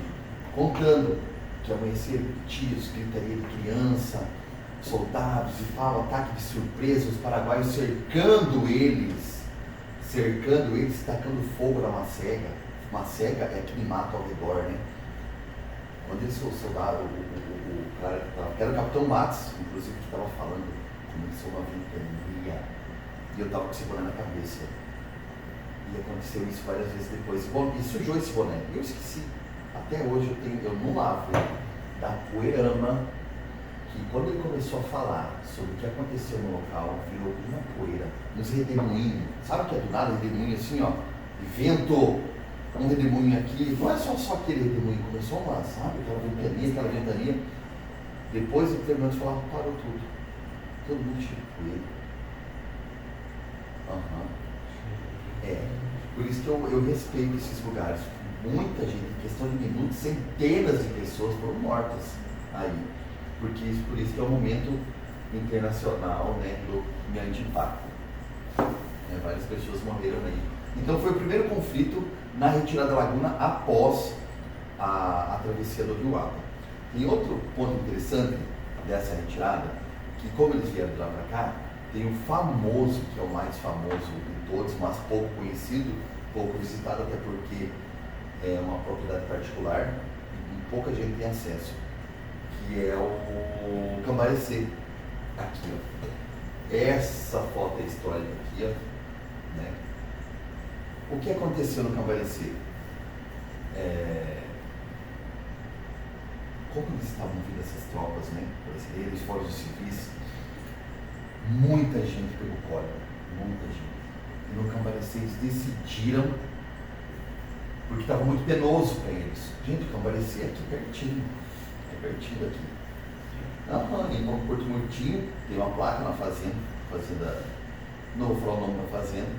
contando que amanheceram tiros, gritaria de criança, soldados, e fala ataque de surpresa, os paraguaios cercando eles, tacando fogo na macega. Macega é que mata ao redor, né? Quando eles soldaram, o cara que era o Capitão Matos, inclusive, que estava falando, começou uma ventania, e eu estava com esse boné na cabeça. E aconteceu isso várias vezes depois. Bom, e sujou esse boné. E eu esqueci. Até hoje eu não lavo. Da poeirama que quando ele começou a falar sobre o que aconteceu no local, virou uma poeira, uns redemoinhos, sabe o que é do nada, redemoinho assim, ó, e vento, um redemoinho aqui, não é só aquele redemoinho, começou uma, sabe, aquela ventania, depois ele terminou de falar, parou tudo, todo mundo cheio de poeira. Por isso que eu respeito esses lugares. Muita gente, em questão de minutos, centenas de pessoas foram mortas aí. Por isso que é o momento internacional, né, do grande impacto. Várias pessoas morreram aí. Então foi o primeiro conflito na retirada da laguna após a travessia do Rio Apa. Tem outro ponto interessante dessa retirada, que como eles vieram de lá para cá, tem o famoso, que é o mais famoso de todos, mas pouco conhecido, pouco visitado, até porque é uma propriedade particular e pouca gente tem acesso, que é o Cambarecê. Aqui, ó. Essa foto é histórica aqui, ó, né? O que aconteceu no Cambarecê? Como eles estavam vindo essas tropas, né? Brasileiros, forças civis, muita gente pegou cólera, muita gente. E no Cambarecê eles decidiram, porque estava muito penoso para eles. Gente, o Cambarecê é aqui pertinho daqui. Em Porto Murtinho tem uma placa na fazenda, não vou falar o nome da fazenda,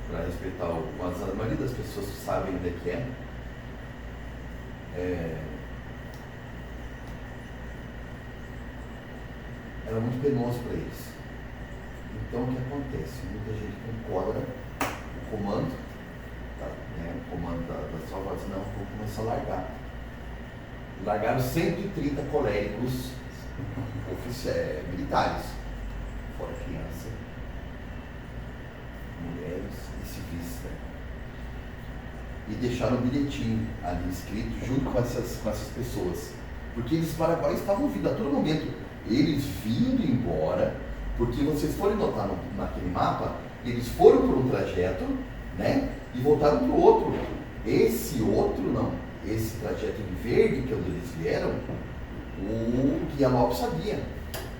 para respeitar mas a maioria das pessoas sabem onde é que é. Era muito penoso para eles. Então o que acontece? Muita gente com cólera, o comando, o comando das tropas disse, não, vou começar a largar. Largaram 130 coléricos oficiais, militares, fora criança, mulheres e civis, né? E deixaram um bilhetinho ali escrito junto com essas pessoas, porque eles paraguaios estavam vindo a todo momento, eles vindo embora, porque vocês forem notar naquele mapa, eles foram por um trajeto, né, e voltaram para o outro. Esse outro não, esse trajeto de verde, que é onde eles vieram, o Guia Lopes sabia.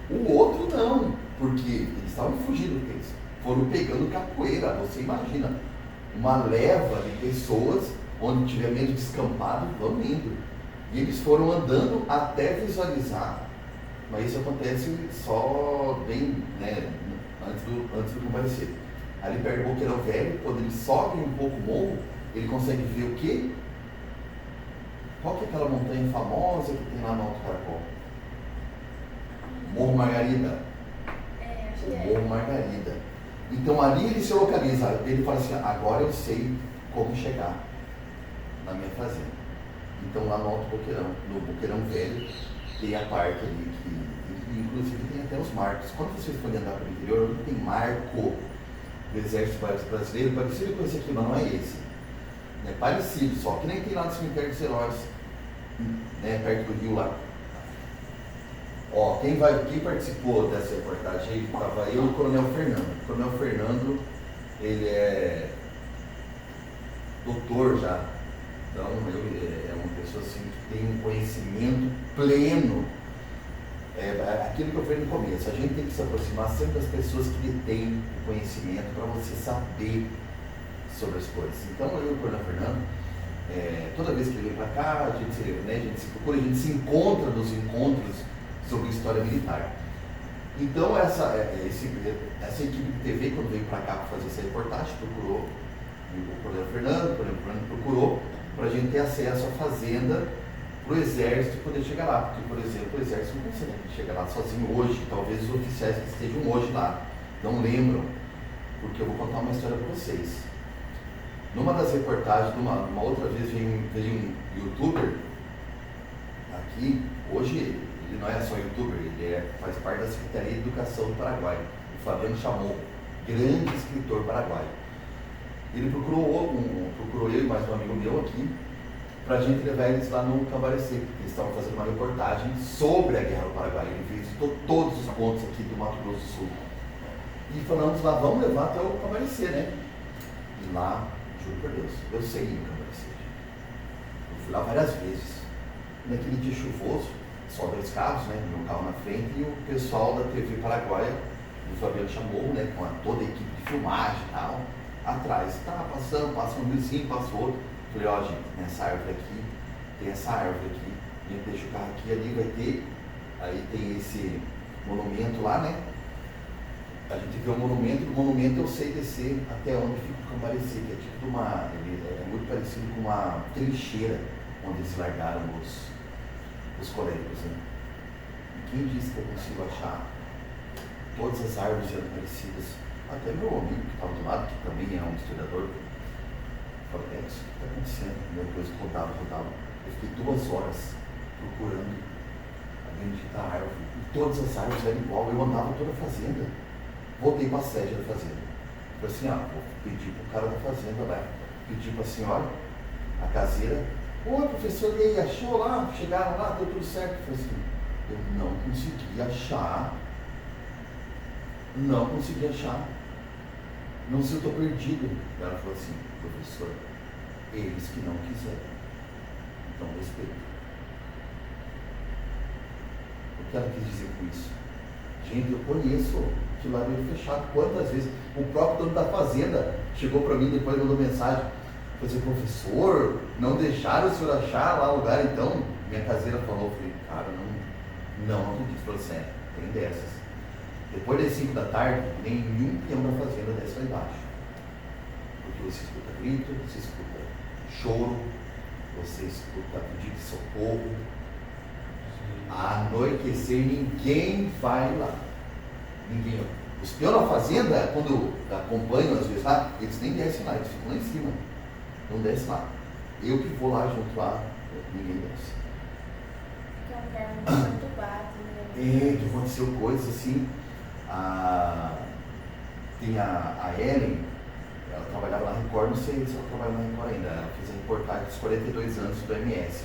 O outro não, porque eles estavam fugindo deles. Foram pegando capoeira, você imagina. Uma leva de pessoas, onde tiver meio descampado, vão indo. E eles foram andando até visualizar, mas isso acontece só bem, né, antes do comparecer. Ali perto do Boqueirão Velho, quando ele sobe um pouco o morro, ele consegue ver o quê? Qual que é aquela montanha famosa que tem lá no Alto Caracol? Morro Margarida. Acho que O Morro Margarida. Então ali ele se localiza, ele fala assim, agora eu sei como chegar na minha fazenda. Então lá no Alto Boqueirão, no Boqueirão Velho, tem a parte ali que, inclusive tem até os marcos. Quando vocês forem andar pelo interior, onde tem marco do Exército Brasileiro, parecido com esse aqui, mas não é esse. É parecido, só que nem tem lá no cemitério dos heróis, né, perto do rio lá. Ó, quem participou dessa reportagem aí, estava eu e o Coronel Fernando. O Coronel Fernando, ele é doutor já, então ele é uma pessoa assim, que tem um conhecimento pleno. Aquilo que eu falei no começo, a gente tem que se aproximar sempre das pessoas que detêm o conhecimento para você saber sobre as coisas. Então eu e o Coronel Fernando, toda vez que ele vem para cá, a gente se procura, a gente se encontra nos encontros sobre história militar. Então essa equipe de TV, quando veio para cá para fazer essa reportagem, procurou o Coronel Fernando procurou para a gente ter acesso à fazenda, para o Exército poder chegar lá, porque, por exemplo, o Exército não consegue chegar lá sozinho hoje, talvez os oficiais que estejam hoje lá não lembram, porque eu vou contar uma história para vocês. Numa das reportagens, uma outra vez veio um youtuber aqui, hoje ele não é só youtuber, ele faz parte da Secretaria de Educação do Paraguai, o Fabiano Chamou, grande escritor paraguaio. Ele procurou eu e mais um amigo meu aqui, para a gente levar eles lá no Cambarecê, porque eles estavam fazendo uma reportagem sobre a Guerra do Paraguai. Ele visitou todos os pontos aqui do Mato Grosso do Sul. E falamos lá, vamos levar até o Cambarecê, né? E lá, juro por Deus, eu sei ir no Cambarecê. Eu fui lá várias vezes. Naquele dia chuvoso, só 2 carros, né? Meu carro na frente e o pessoal da TV Paraguaia, o Fabiano chamou, né? Com toda a equipe de filmagem e tal, atrás. Tá passando, passa um vizinho, passa outro. Falei, ó, gente, nessa árvore aqui, tem essa árvore aqui, a gente deixa o carro aqui, ali vai ter, aí tem esse monumento lá, né? A gente vê o monumento eu sei descer até onde fica o Cambarecê, que é tipo de uma, ele é muito parecido com uma trincheira onde eles largaram os colegas, né? E quem disse que eu consigo achar todas as árvores eram parecidas? Até meu amigo que estava do lado, que também é um historiador, falou, o que está acontecendo? Meu Deus, rodava. Eu fiquei 2 horas procurando a bendita árvore. E todas as árvores eram igual, eu andava toda a fazenda. Voltei para a sede da fazenda. Falei assim, vou pedir para o cara da fazenda lá, pedir para a senhora, a caseira, oi professor, e aí, achou lá? Chegaram lá, deu tudo certo? Eu falei assim, eu não consegui achar, não sei se eu estou perdido. Ela falou assim, professor, eles que não quiseram, então respeito. O que ela quis dizer com isso? Gente, eu conheço aquilo lá meio fechado. Quantas vezes o próprio dono da fazenda chegou para mim depois, mandou mensagem, falou assim, professor, não deixaram o senhor achar lá o lugar? Então minha caseira falou, falei, cara, não acredito. Falou assim, tem dessas. Depois das 5 da tarde, nenhum peão da fazenda desce lá embaixo, porque você escuta grito, você escuta choro, você escuta pedido de socorro. Anoitecer, ninguém vai lá. Ninguém. Os peões da fazenda, quando acompanham às vezes lá, eles nem descem lá, eles ficam lá em cima. Não descem lá. Eu que vou lá junto lá, ninguém desce. Que é um lugar muito perturbado, né? Que aconteceu coisas assim. Tem a Ellen, ela trabalhava na Record, não sei se ela trabalha na Record ainda. Ela fez a reportagem dos 42 anos do MS.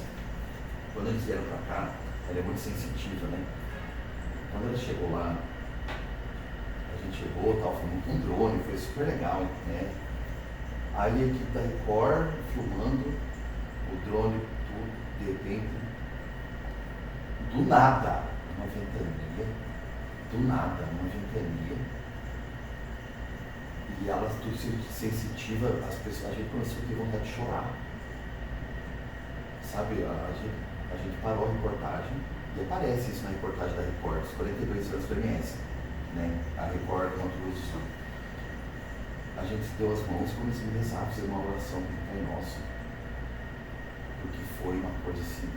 Quando eles vieram pra cá, ela é muito sensitiva, né? Quando ela chegou lá, a gente chegou, filmando com um drone, foi super legal, né? Aí a equipe da Record filmando, o drone, tudo, de repente, do nada, uma ventania, e ela tudo sensitiva, as pessoas, a gente começou a ter vontade de chorar, sabe? A gente parou a reportagem e aparece isso na reportagem da Record, os 42 anos do MS, né? A Record contra o Sul. A gente deu as mãos e começamos a rezar, fazer uma oração com o Pai Nosso, porque foi uma coisa assim,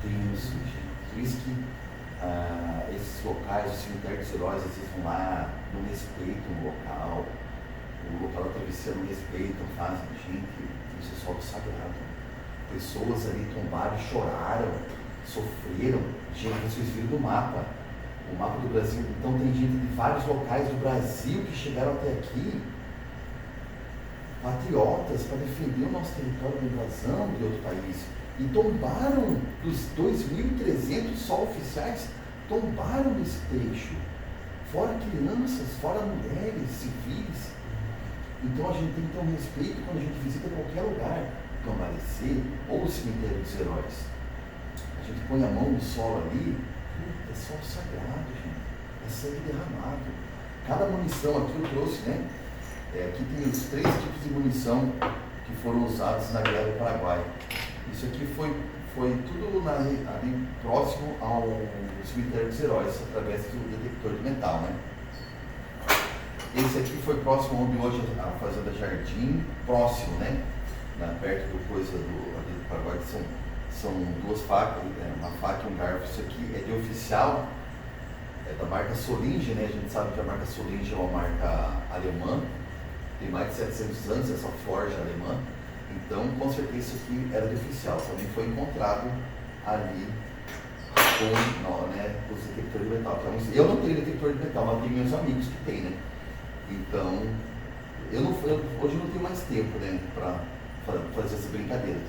tenso, gente. Por isso que esses locais, o cemitério dos heróis, às vezes vão lá, não respeitam o local da travessia não respeitam, fazem, gente, isso é solo sagrado. Pessoas ali tombaram, choraram, sofreram. Gente, vocês viram do mapa, o mapa do Brasil. Então tem gente de vários locais do Brasil que chegaram até aqui, patriotas, para defender o nosso território da invasão de outro país. E tombaram, dos 2.300 só oficiais, tombaram nesse trecho. Fora crianças, fora mulheres, civis. Então a gente tem que ter um respeito quando a gente visita qualquer lugar, Cambarecê ou o cemitério dos heróis. A gente põe a mão no solo ali, é solo sagrado, gente. É sangue derramado. Cada munição aqui eu trouxe, né? Aqui tem os 3 tipos de munição que foram usados na Guerra do Paraguai. Isso aqui foi tudo ali próximo ao cemitério dos heróis, através do detector de metal, né? Esse aqui foi próximo onde hoje a Fazenda Jardim, próximo, né? Perto do coisa do Paraguai, são 2 facas, uma faca e um garfo. Isso aqui é de oficial, é da marca Solinge, né? A gente sabe que a marca Solinge é uma marca alemã, tem mais de 700 anos essa forja alemã. Então, com certeza, isso aqui era de oficial. Também foi encontrado ali com os detectores de metal. Eu não tenho detector de metal, mas tenho meus amigos que têm, né? Então, hoje eu não tenho mais tempo, né, para fazer essa brincadeira.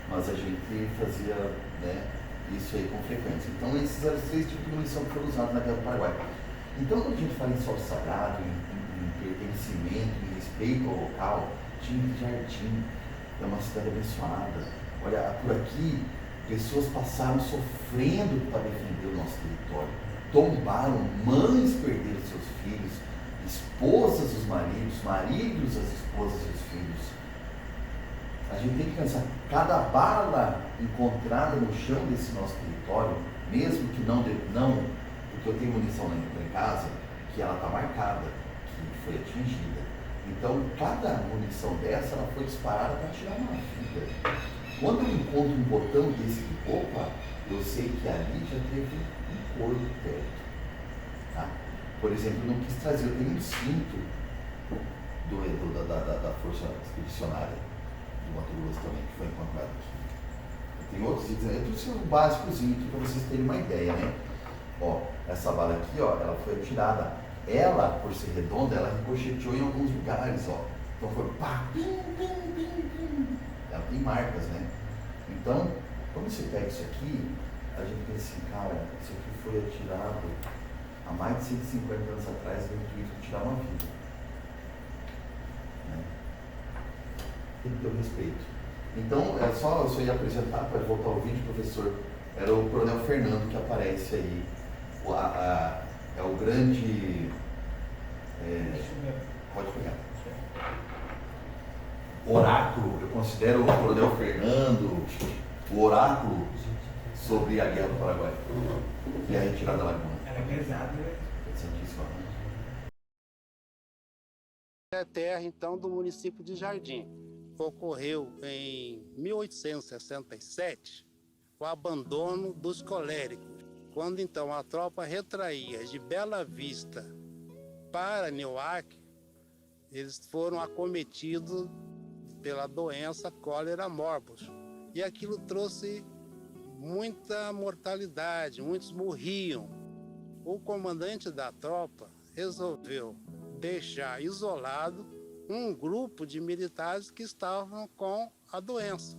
Mas a gente fazia, né, isso aí com frequência. Então, esses eram os 3 tipos de munição que foram usados na Guerra do Paraguai. Então, quando a gente fala em solo sagrado, em pertencimento, em respeito ao local, Jardim é uma cidade abençoada. Olha, por aqui Pessoas passaram sofrendo para defender o nosso território. Tombaram, mães perderam seus filhos, esposas os maridos, maridos as esposas e os filhos. A gente tem que pensar, cada bala encontrada no chão desse nosso território, mesmo que não, porque eu tenho munição lá em casa, que ela está marcada, que foi atingida. Então, cada munição dessa, ela foi disparada para tirar uma vida. Quando eu encontro um botão desse de opa, eu sei que ali já teve um corpo perto. Tá? Por exemplo, eu não quis trazer, eu tenho um cinto da Força Expedicionária do Mato Grosso também, que foi encontrado aqui. Tem outros itens, eu trouxe o básicozinho aqui para vocês terem uma ideia, né? Ó, essa bala aqui, ó, ela foi atirada. Ela, por ser redonda, ela ricocheteou em alguns lugares, ó. Então foi pá, pim, pim, pim, pim. Ela tem marcas, né? Então, quando você pega isso aqui, a gente pensa assim, cara, isso aqui foi atirado há mais de 150 anos atrás, com o intuito de tirar uma vida. Né? Tem que ter o respeito. Então, eu só ia apresentar, para voltar ao vídeo, professor, era o Coronel Fernando que aparece aí. É o grande... pode pegar. Oráculo, eu considero o Coronel Fernando o oráculo sobre a Guerra do Paraguai e a retirada da Laguna. Era pesado, né? Pesadíssimo. É terra, então, do município de Jardim. Ocorreu em 1867 o abandono dos coléricos, quando então a tropa retraía de Bela Vista para Nioaque, eles foram acometidos pela doença cólera morbus. E aquilo trouxe muita mortalidade, muitos morriam. O comandante da tropa resolveu deixar isolado um grupo de militares que estavam com a doença.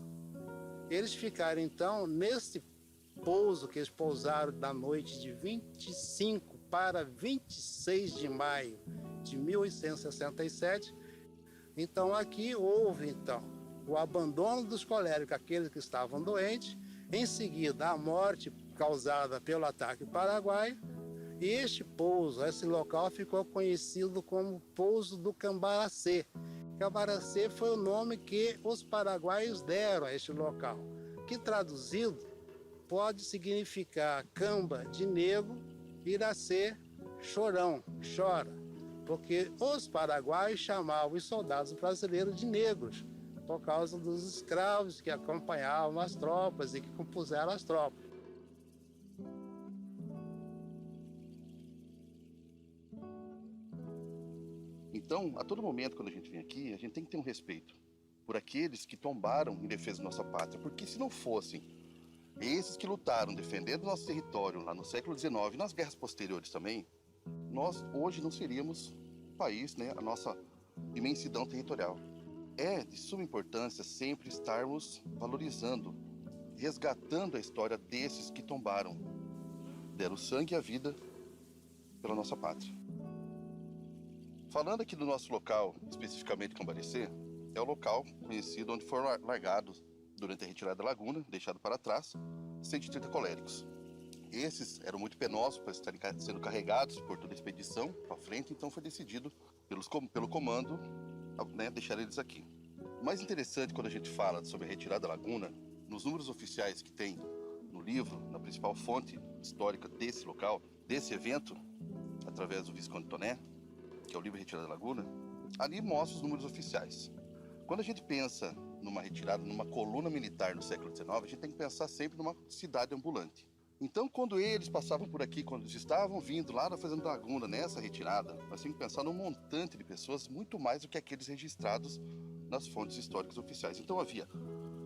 Eles ficaram então nesse pouso que eles pousaram da noite de 25 para 26 de maio de 1867. Então aqui houve então o abandono dos coléricos, aqueles que estavam doentes, em seguida a morte causada pelo ataque paraguaio, e este pouso, esse local ficou conhecido como Pouso do Cambaracê. Cambaracê foi o nome que os paraguaios deram a este local, que traduzido pode significar camba de negro, iracê, chorão, chora, porque os paraguaios chamavam os soldados brasileiros de negros, por causa dos escravos que acompanhavam as tropas e que compuseram as tropas. Então, a todo momento, quando a gente vem aqui, a gente tem que ter um respeito por aqueles que tombaram em defesa da nossa pátria, porque se não fossem esses que lutaram defendendo nosso território lá no século XIX e nas guerras posteriores também, nós hoje não seríamos um país, né, a nossa imensidão territorial. É de suma importância sempre estarmos valorizando, resgatando a história desses que tombaram, deram sangue e a vida pela nossa pátria. Falando aqui do nosso local, especificamente Cambaracê, é o local conhecido onde foram largados, durante a retirada da laguna, deixado para trás, 130 coléricos. Esses eram muito penosos para estarem sendo carregados por toda a expedição para frente, então foi decidido pelo comando, né, deixar eles aqui. O mais interessante quando a gente fala sobre a retirada da laguna, nos números oficiais que tem no livro, na principal fonte histórica desse local, desse evento, através do Visconde Toné, que é o livro Retirada da Laguna, ali mostra os números oficiais. Quando a gente pensa numa retirada, numa coluna militar no século XIX, a gente tem que pensar sempre numa cidade ambulante. Então, quando eles passavam por aqui, quando eles estavam vindo lá da Fazenda da Laguna, nessa retirada, nós temos que pensar num montante de pessoas muito mais do que aqueles registrados nas fontes históricas oficiais. Então, havia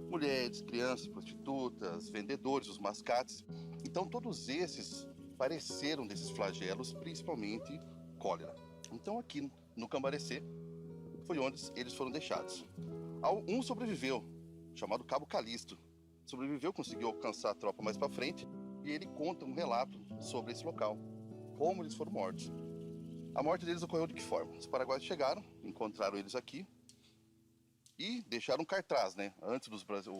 mulheres, crianças, prostitutas, vendedores, os mascates. Então, todos esses padeceram desses flagelos, principalmente cólera. Então, aqui no Cambaracê, foi onde eles foram deixados. Um sobreviveu, chamado Cabo Calixto. Sobreviveu, conseguiu alcançar a tropa mais para frente, e ele conta um relato sobre esse local, como eles foram mortos. A morte deles ocorreu de que forma? Os paraguaios chegaram, encontraram eles aqui, E deixaram um cartaz, né? Antes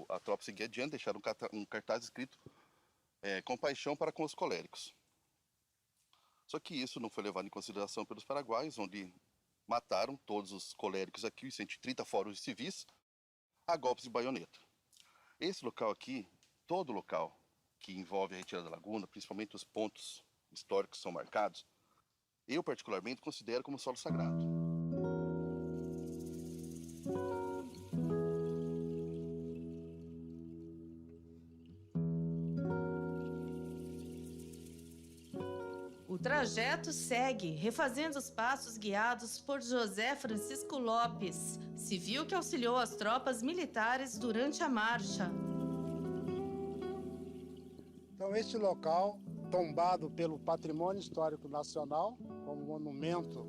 a tropa seguir adiante, deixaram um cartaz escrito compaixão para com os coléricos. Só que isso não foi levado em consideração pelos paraguaios, onde mataram todos os coléricos aqui, os 130 fóruns civis, a golpes de baioneta. Esse local aqui, todo local que envolve a retirada da laguna, principalmente os pontos históricos que são marcados, eu particularmente considero como solo sagrado. O trajeto segue, refazendo os passos guiados por José Francisco Lopes, civil que auxiliou as tropas militares durante a marcha. Então, este local, tombado pelo Patrimônio Histórico Nacional, como monumento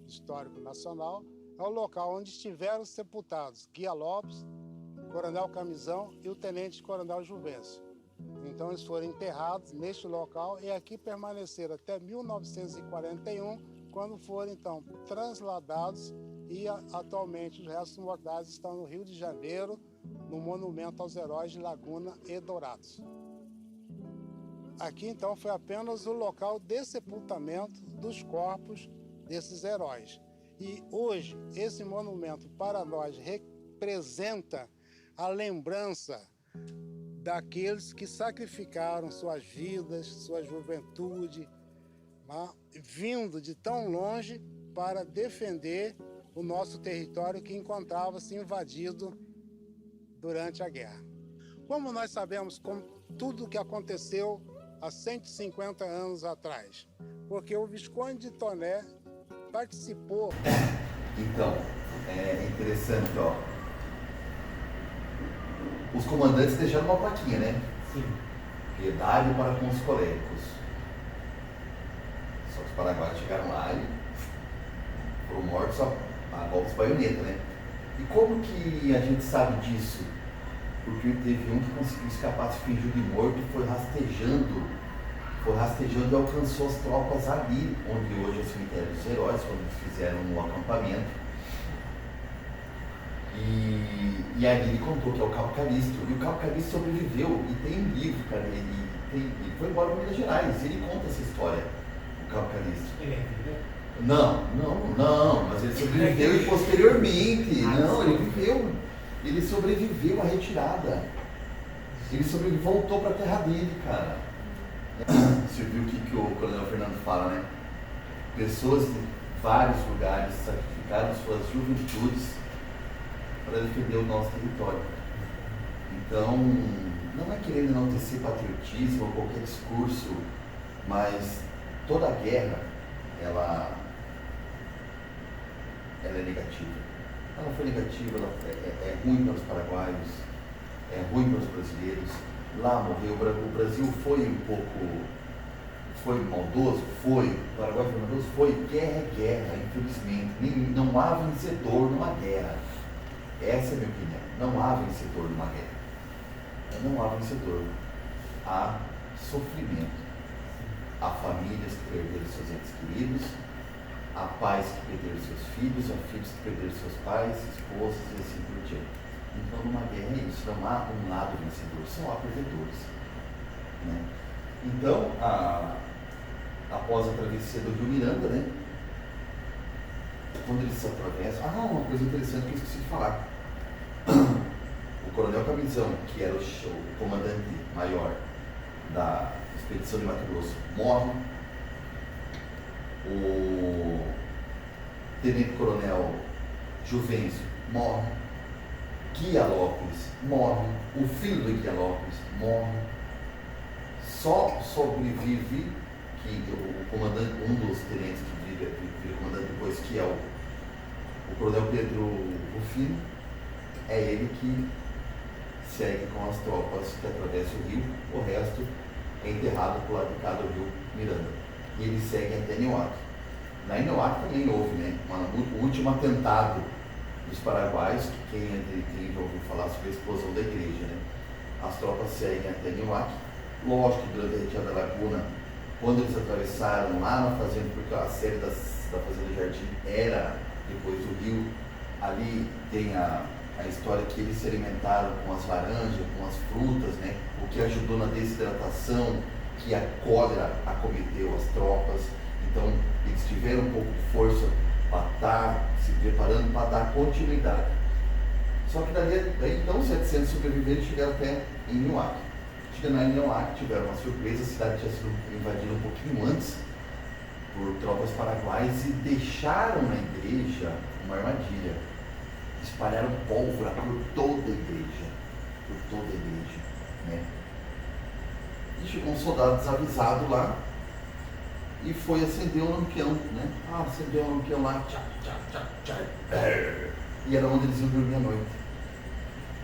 histórico nacional, é o local onde estiveram sepultados Guia Lopes, Coronel Camisão e o Tenente Coronel Juvencio. Então, eles foram enterrados neste local e aqui permaneceram até 1941, quando foram, então, transladados e, atualmente, os restos mortais estão no Rio de Janeiro, no Monumento aos Heróis de Laguna e Dourados. Aqui, então, foi apenas o local de sepultamento dos corpos desses heróis. E, hoje, esse monumento, para nós, representa a lembrança daqueles que sacrificaram suas vidas, sua juventude, vindo de tão longe para defender o nosso território que encontrava-se invadido durante a guerra. Como nós sabemos tudo o que aconteceu há 150 anos atrás? Porque o Visconde de Toné participou. Então, é interessante, ó. Os comandantes deixaram uma plaquinha, né? Sim. Piedade para com os coléricos. Só que os paraguaios chegaram lá e foram mortos a golpes de baioneta, né? E como que a gente sabe disso? Porque teve um que conseguiu escapar, se fingiu de morto e foi rastejando e alcançou as tropas ali, onde hoje é o cemitério dos heróis, quando eles fizeram um acampamento. E ali ele contou que é o Cabo Calixto, e o Cabo Calixto sobreviveu, e tem um livro, cara, ele foi embora para Minas Gerais, e ele conta essa história, o Cabo Calixto. Ele é vivo? Não, mas ele sobreviveu e posteriormente, ele sobreviveu à retirada, ele voltou para a terra dele, cara. Você viu o que o Coronel Fernando fala, né? Pessoas de vários lugares sacrificaram suas juventudes para defender o nosso território. Então, não é querendo enaltecer patriotismo ou qualquer discurso, mas toda guerra, ela é negativa. Ela foi negativa, ela é ruim para os paraguaios, é ruim para os brasileiros. Lá morreu, o Brasil foi maldoso, o Paraguai foi maldoso, guerra é guerra, infelizmente. Não há vencedor numa guerra. Essa é a minha opinião. Não há vencedor numa guerra. Não há vencedor. Há sofrimento. Há famílias que perderam seus entes queridos, há pais que perderam seus filhos, há filhos que perderam seus pais, esposas e assim por diante. Então, numa guerra é isso. Não há um lado vencedor, só há perdedores. Né? Então, após a travessia do Rio Miranda, né? Quando eles se atravessam... uma coisa interessante que eu esqueci de falar. O Coronel Camisão, que era o comandante maior da expedição de Mato Grosso, morre. O Tenente Coronel Juvencio morre. Guia Lopes morre. O filho do Guia Lopes morre. Só sobrevive o comandante, um dos tenentes que vira comandante depois, que é o Coronel Pedro Rufino, é ele que segue com as tropas que atravessam o rio. O resto é enterrado por lado de cá do rio Miranda. E ele segue até Nioaque. Na Nioaque também houve, né, o último atentado dos paraguaios, que quem já ouviu falar sobre a explosão da igreja, né? As tropas seguem até Nioaque. Lógico que durante a retirada da laguna, quando eles atravessaram lá na fazenda, porque a sede da Fazenda Jardim era depois do rio, ali tem a história que eles se alimentaram com as laranjas, com as frutas, né? O que ajudou na desidratação, que a cólera acometeu as tropas. Então, eles tiveram um pouco de força para estar se preparando para dar continuidade. Só que daí então, 700 sobreviventes chegaram até em Nioaque. Chegando em Nioaque, tiveram uma surpresa, a cidade tinha sido invadida um pouquinho antes por tropas paraguaias e deixaram na igreja uma armadilha. Espalharam pólvora por toda a igreja, né? E chegou um soldado desavisado lá e foi acender um lampião, né? Acendeu um lampião lá, e era onde eles iam dormir à noite.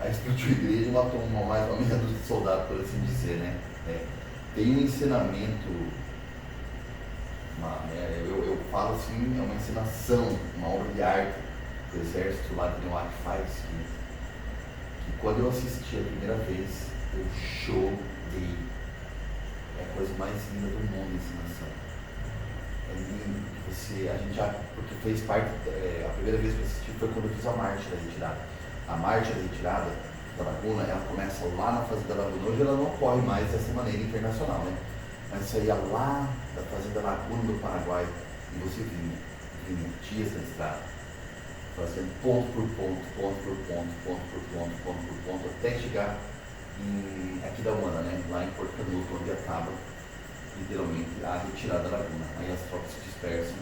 Aí explodiu a igreja e matou mais uma meia dúzia de soldados, por assim dizer, né? Tem um ensinamento, eu falo assim, é uma encenação, uma obra de arte que o exército lá de Nioaque faz, que quando eu assisti a primeira vez, eu chorei. É a coisa mais linda do mundo, a ensinação. É lindo, porque fez parte, a primeira vez que eu assisti foi quando eu fiz a marcha da retirada. A marcha da retirada da Laguna, ela começa lá na Fazenda Laguna. Hoje ela não ocorre mais dessa maneira internacional, né? Mas saía lá da Fazenda Laguna do Paraguai e você vinha dias na estrada, fazendo ponto por ponto, até chegar em Aquidauana, né? Lá em Porto Canuto, onde acaba literalmente a retirada da Laguna. Aí as tropas se dispersam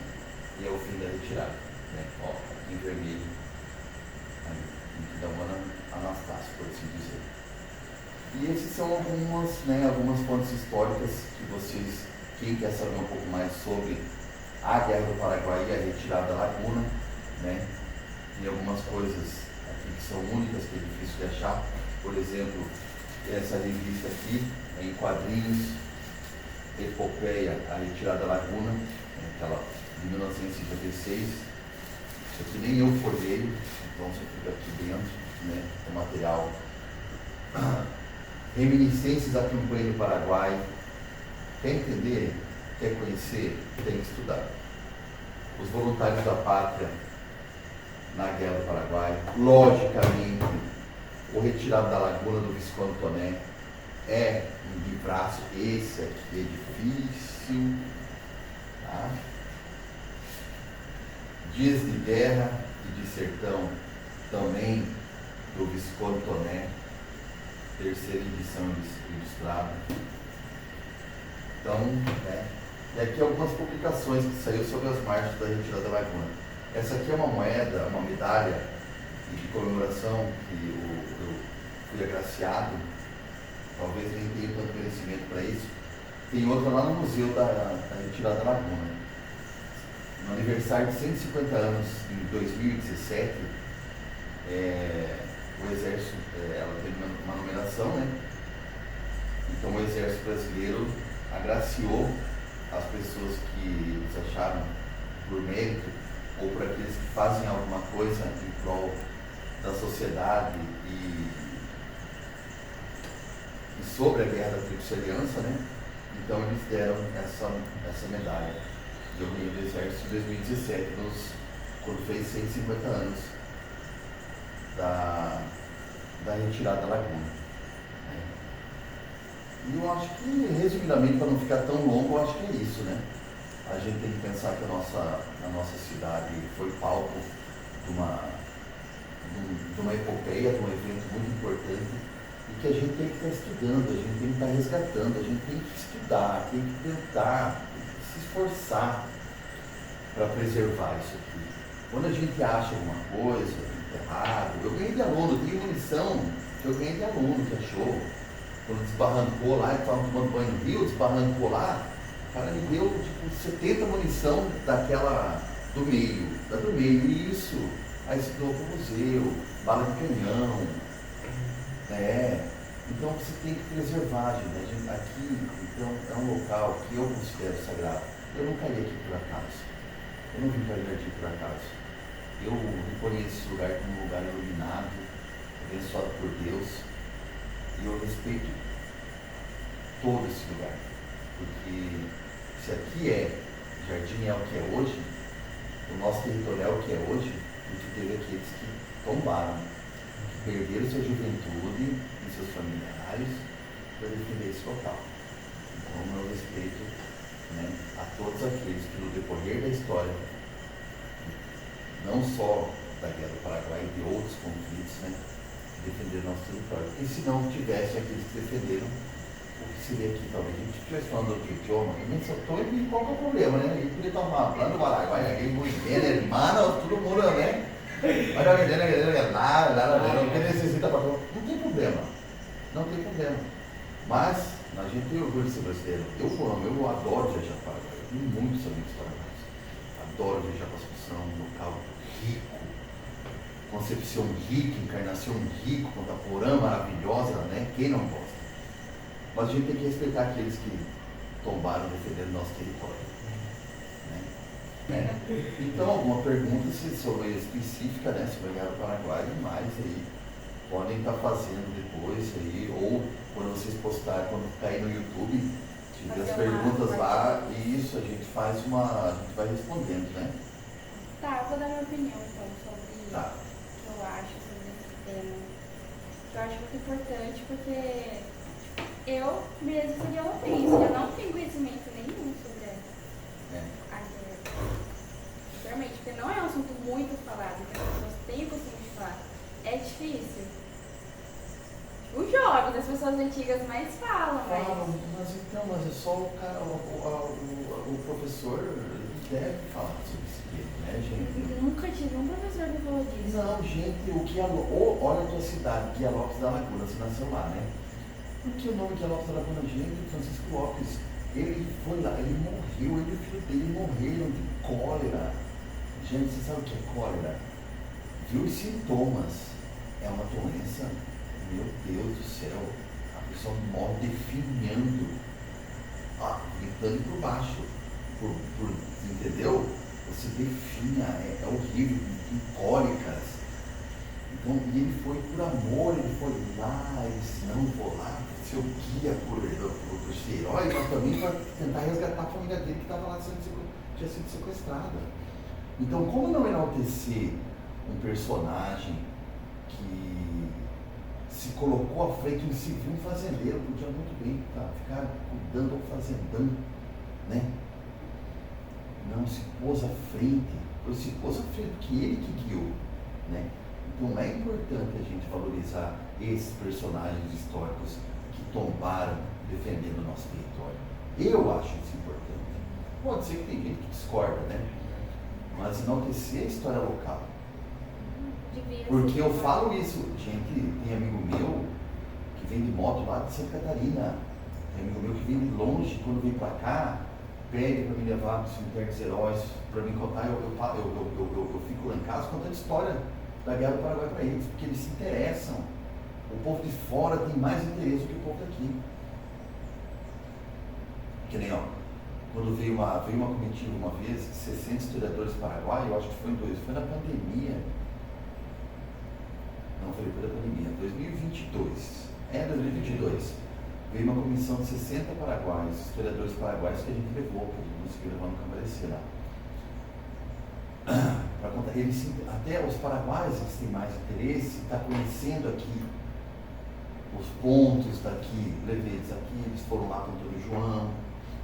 e é o fim da retirada, né? Ó, em vermelho, aí, em Aquidauana Anastácio, por assim dizer. E esses são algumas fontes históricas que vocês, quem quer saber um pouco mais sobre a Guerra do Paraguai e a retirada da Laguna, né? Tem algumas coisas aqui que são únicas, que é difícil de achar. Por exemplo, essa revista aqui, em quadrinhos, Epopeia, a retirada da Laguna, aquela de 1956. Isso aqui nem eu folhei, então você fica aqui dentro, né? É material. Reminiscências da campanha do Paraguai. Quer entender? Quer conhecer? Tem que estudar. Os voluntários da pátria na Guerra do Paraguai. Logicamente, o Retirado da Laguna do Visconde Toné é um livraço. Esse aqui é difícil. Tá? Dias de Guerra e de Sertão, também do Visconde Toné, terceira edição ilustrada. Então, e aqui algumas publicações que saiu sobre as marchas da retirada da Laguna. Essa aqui é uma moeda, uma medalha de comemoração que eu fui agraciado, talvez nem tenha tanto merecimento para isso. Tem outra lá no Museu da Retirada da Laguna. No aniversário de 150 anos, em 2017, o Exército, ela teve uma numeração, né? Então o Exército Brasileiro agraciou as pessoas que eles acharam por mérito ou por aqueles que fazem alguma coisa em prol da sociedade e sobre a Guerra da Tríplice Aliança, né? Então eles deram essa medalha de orgulho do Exército em 2017, quando fez 150 anos da retirada da Laguna. E eu acho que, resumidamente, para não ficar tão longo, eu acho que é isso, né? A gente tem que pensar que a nossa cidade foi palco de uma epopeia, de um evento muito importante, e que a gente tem que estar estudando, a gente tem que estar resgatando, a gente tem que estudar, tem que tentar, tem que se esforçar para preservar isso aqui. Quando a gente acha alguma coisa errado, eu ganhei de aluno, tem munição que eu ganhei de aluno que achou. Quando desbarrancou lá, ele estava tomando banho no rio, desbarrancou lá, o cara me deu tipo 70 munição do meio, e isso, aí se doou para o museu, bala de canhão, então você tem que preservar, gente. Aqui, então, é um local que eu considero sagrado. Eu não caí aqui por acaso, eu não vim para Jardim por acaso, eu reconheço esse lugar como um lugar iluminado, abençoado por Deus. E eu respeito todo esse lugar, porque se aqui Jardim é o que é hoje, o nosso território é o que é hoje, porque teve aqueles que tombaram perderam sua juventude e seus familiares para defender esse local. Então, meu respeito, né, a todos aqueles que no decorrer da história, não só da Guerra do Paraguai e de outros conflitos, né, defenderam nosso território. Porque se não tivesse aqueles que defenderam, o que seria aqui, talvez a gente estivesse falando outro idioma, e qual que é o problema, né? A gente podia tomar plano do Paraguai, aquele movimento, hermano, todo mundo, né? Mas não tem necessita para não tem problema. Não tem problema. Mas a gente tem orgulho de ser brasileiro. Eu adoro viajar para o Paraguai. Eu tenho muitos amigos paraguaios. Adoro viajar para Assunção, um local rico, Concepción rica, Encarnação rico, Ponta maravilhosa, né? Quem não gosta? Mas a gente tem que respeitar aqueles que tombaram defendendo nosso território. Né? Então, alguma pergunta sobre específica, né, sobre a Guerra do Paraguai e mais aí, podem estar fazendo depois aí, ou quando vocês postarem, quando cair no YouTube, tiver as perguntas lá, e isso a gente faz a gente vai respondendo, né? Tá, eu vou dar minha opinião então sobre o Tá. que eu acho sobre esse tema. Eu acho muito importante porque eu mesmo seria uma atriz, eu não tenho conhecimento nenhum sobre a guerra. Realmente, porque não é um assunto muito falado, que as pessoas têm o costume de falar. É difícil. Os jovens, as pessoas antigas mais falam, Mas é só o cara, o professor deve falar sobre isso aqui, né, gente? Nunca tive um professor que falou disso. Não, gente, olha a tua cidade, Guia Lopes da Laguna, você nasceu lá, né? Por que o nome Guia Lopes da Laguna? Gente, Francisco Lopes, ele foi lá, ele morreu, ele e o filho dele morreram de cólera. Gente, você sabe o que é cólera? Viu os sintomas? É uma doença, meu Deus do céu, a pessoa morre definhando, gritando por baixo, entendeu? Você definha, é horrível, tem cólicas. Então, e ele foi por amor, ele foi lá, ele disse, não, vou lá, ser o guia por ser herói, mas também para tentar resgatar a família dele que estava lá tinha sido sequestrada. Então, como não enaltecer um personagem que se colocou à frente, um civil, um fazendeiro, podia muito bem ficar cuidando ao fazendão, né? Não se pôs à frente, porque ele que guiou, né? Então é importante a gente valorizar esses personagens históricos que tombaram defendendo o nosso território. Eu acho isso importante. Pode ser que tem gente que discorda, né? Mas enaltecer a história local. Porque eu falo isso, gente, tem amigo meu que vem de moto lá de Santa Catarina, tem amigo meu que vem de longe, quando vem pra cá, pede para me levar no cemitério dos heróis, para me contar, eu fico lá em casa contando história da Guerra do Paraguai para eles, porque eles se interessam. O povo de fora tem mais interesse do que o povo daqui. Que nem, quando veio uma comitiva uma vez, 60 historiadores paraguaios, eu acho que foi na pandemia. Não, foi depois da pandemia, 2022. 2022. Veio uma comissão de 60 paraguaios, historiadores paraguaios, que a gente levou, que a gente conseguiu levar no Cambarecer lá. Para contar, até os paraguaios eles têm mais interesse em estar conhecendo aqui os pontos daqui, levetes aqui, eles foram lá com o Antônio João,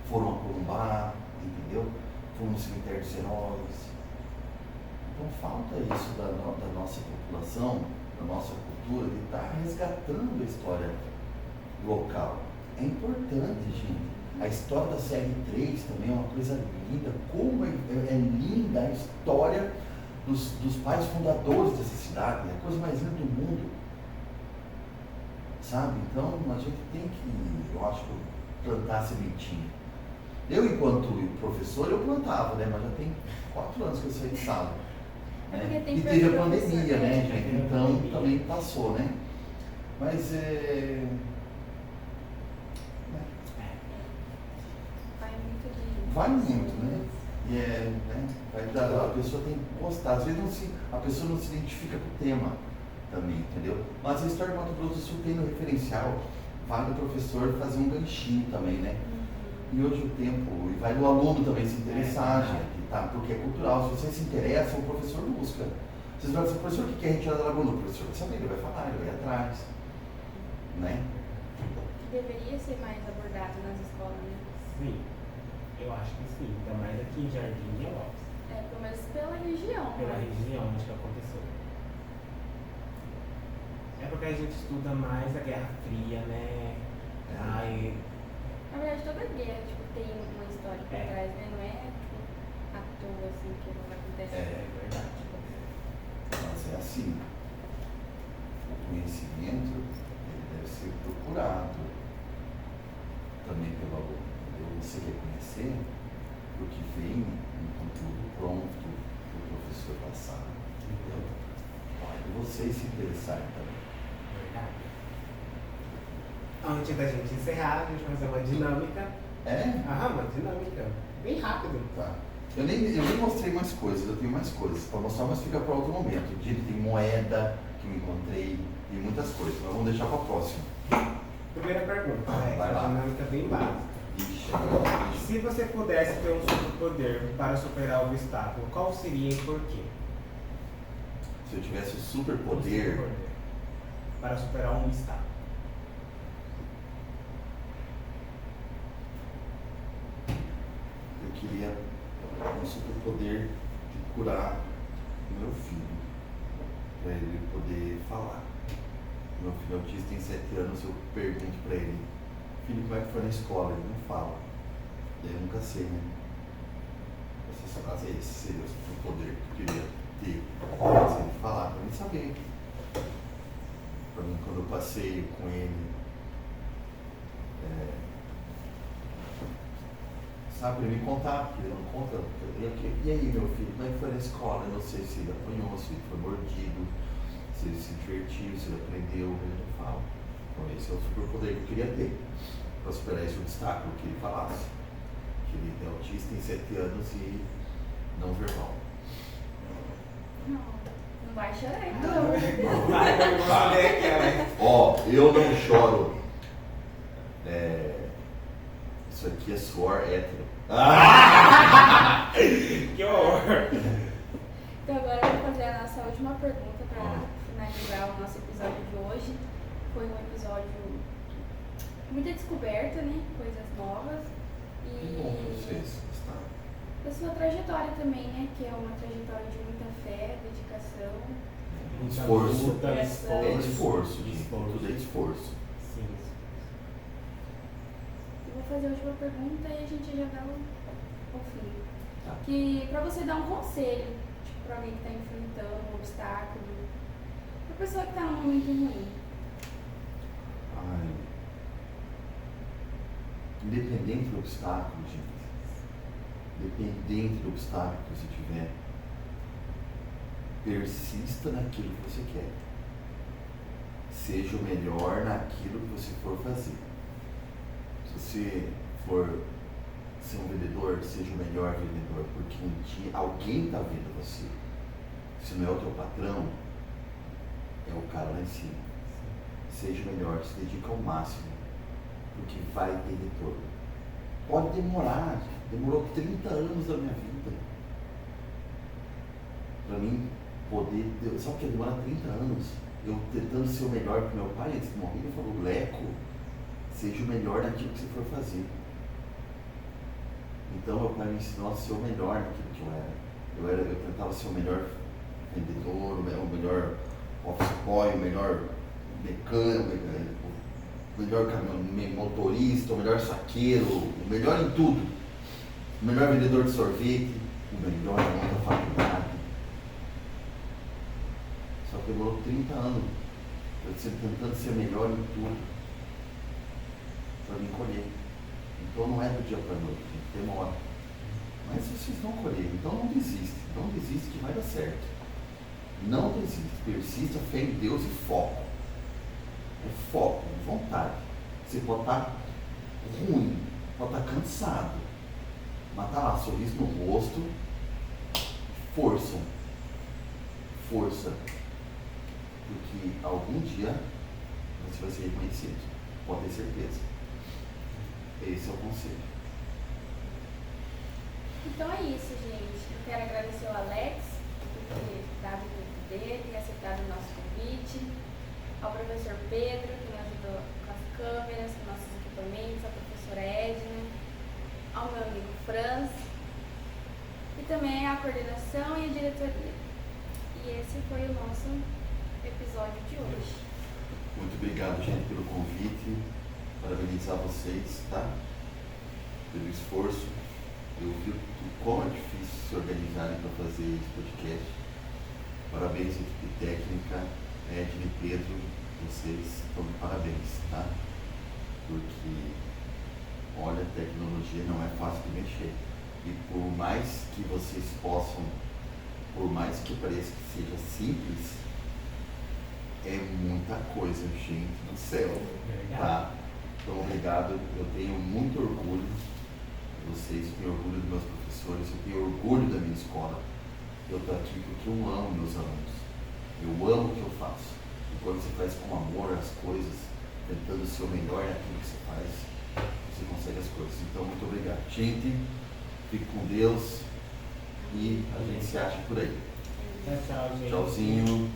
foram a Corumbá, entendeu? Foram no cemitério dos heróis. Então falta isso da nossa população, da nossa cultura, de estar resgatando a história local. É importante, gente. A história da CR3 também é uma coisa linda. Como é linda a história dos pais fundadores dessa cidade. É a coisa mais linda do mundo. Sabe? Então a gente tem que, eu acho, plantar sementinha. Eu, enquanto professor, eu plantava, né? Mas já tem 4 anos que eu saí de sala. Né? E teve a pandemia, né, gente? Então também passou, né? Mas vai muito, né? E a pessoa tem que gostar. Às vezes a pessoa não se identifica com o tema também, entendeu? Mas a história do Mato Grosso do Sul tem no referencial, vale o professor fazer um ganchinho também, né? E hoje o tempo, e vai do aluno também se interessar, gente, tá? Porque é cultural. Se você se interessa, o professor busca. Vocês vão dizer, professor, o que é retirada da laguna? O professor vai saber, ele vai falar, ele vai atrás. Né? Que deveria ser mais abordado nas escolas, né? Sim, eu acho que sim. Ainda mais aqui em Jardim de Lopes. Pelo menos pela região. Pela né? região onde que aconteceu. É porque a gente estuda mais a Guerra Fria, né? Aí, Na verdade, toda guerra tem uma história por É. trás, né? Não é tipo, à toa assim que não acontece. é verdade. Mas é assim, o conhecimento ele deve ser procurado também pelo aluno. Entendeu? Você quer conhecer porque vem um conteúdo pronto para o professor passar. Entendeu? E vocês se interessarem também. Verdade. Antes da gente encerrar, a gente vai fazer uma dinâmica. É? Uma dinâmica. Bem rápido. Tá. Eu nem mostrei mais coisas, eu tenho mais coisas para mostrar, mas fica para outro momento. Tem moeda que eu encontrei, tem muitas coisas, mas vamos deixar para a próxima. Primeira pergunta, Vai lá. a dinâmica bem básica. Ixi, Se você pudesse ter um superpoder para superar o obstáculo, qual seria e por quê? se eu tivesse o Um superpoder, superpoder para superar um obstáculo. eu queria um superpoder de curar o meu filho, para ele poder falar. Meu filho autista tem 7 anos, eu pergunto para ele, filho, como é que foi na escola? Ele não fala. E aí eu nunca sei, né? Esse seria o superpoder que eu queria ter, se ele falar, para mim saber. Para mim, quando eu passeio com ele, sabe, ele me contar, porque ele não conta. E aí, meu filho, como é que foi na escola? Eu não sei se ele apanhou, se ele foi mordido, se ele se divertiu, se ele aprendeu, ele não fala. Então esse é o superpoder que eu queria ter, para superar esse obstáculo que ele falasse. Que ele é autista, tem 7 anos e não verbal. Não vai chorar então. Vai, eu vou saber aquela. Ó, eu não choro. Isso aqui é suor hétero. Que horror! Então agora eu vou fazer a nossa última pergunta para finalizar o nosso episódio de hoje. Foi um episódio com muita descoberta, né? Coisas novas. Que bom pra vocês. Da sua trajetória também, né? Que é uma trajetória de muita fé, dedicação. Esforço. Luta, É esforço, gente. Esforço. Tudo é esforço. Sim. Eu vou fazer a última pergunta e a gente já dá o fim. Tá. Que para você dar um conselho, tipo, para alguém que está enfrentando um obstáculo, para pessoa que está num momento ruim. Ai. Independente do obstáculo, gente. Independente do obstáculo que você tiver, persista naquilo que você quer. Seja o melhor naquilo que você for fazer. Se você for ser um vendedor, seja o melhor vendedor, porque um dia alguém está vendo você. Se não é o teu patrão, é o cara lá em cima. Seja o melhor, se dedica ao máximo, porque vai ter retorno. Pode demorar, demorou 30 anos da minha vida. Para mim poder, sabe o que demora 30 anos? Eu tentando ser o melhor para meu pai antes de morrer, ele falou, Leco, seja o melhor naquilo que você for fazer. Então meu pai me ensinou a ser o melhor naquilo que eu era. Eu tentava ser o melhor vendedor, o melhor office boy, o melhor mecânico, o melhor motorista, o melhor saqueiro, o melhor em tudo. O melhor vendedor de sorvete, o melhor aluno da faculdade. Só que demorou 30 anos eu tentando ser melhor em tudo para me colher. Então não é do dia para a noite, demora. Mas vocês vão colher, então não desiste que vai dar certo. Não desiste, persista, fé em Deus e foco. É foco, vontade. Você pode estar ruim, pode estar cansado, mas tá lá, sorriso no rosto, força, porque algum dia você vai ser reconhecido, pode ter certeza. Esse é o conselho. Então é isso, gente. Eu quero agradecer ao Alex por ter dado o tempo aceitado o nosso convite, ao professor Pedro, que nos ajudou com as câmeras, com nossos equipamentos, à professora Edna, ao meu amigo Franz, e também à coordenação e à diretoria. E esse foi o nosso episódio de hoje. Muito obrigado, gente, pelo convite. Parabenizar vocês, tá? Pelo esforço. Eu vi como é difícil se organizarem para fazer esse podcast. Parabéns, equipe técnica, Edna e Pedro. Vocês estão de parabéns, tá? Porque, olha, a tecnologia não é fácil de mexer. E por mais que vocês possam, por mais que pareça que seja simples, é muita coisa, gente do céu, tá? Então, obrigado. Eu tenho muito orgulho de vocês, eu tenho orgulho dos meus professores, eu tenho orgulho da minha escola. Eu estou aqui porque eu amo meus alunos. Eu amo o que eu faço. E quando você faz com amor as coisas, tentando ser o melhor naquilo que você faz, você consegue as coisas. Então, muito obrigado. Gente, fique com Deus e a gente se acha por aí. Tchau, gente. Tchauzinho.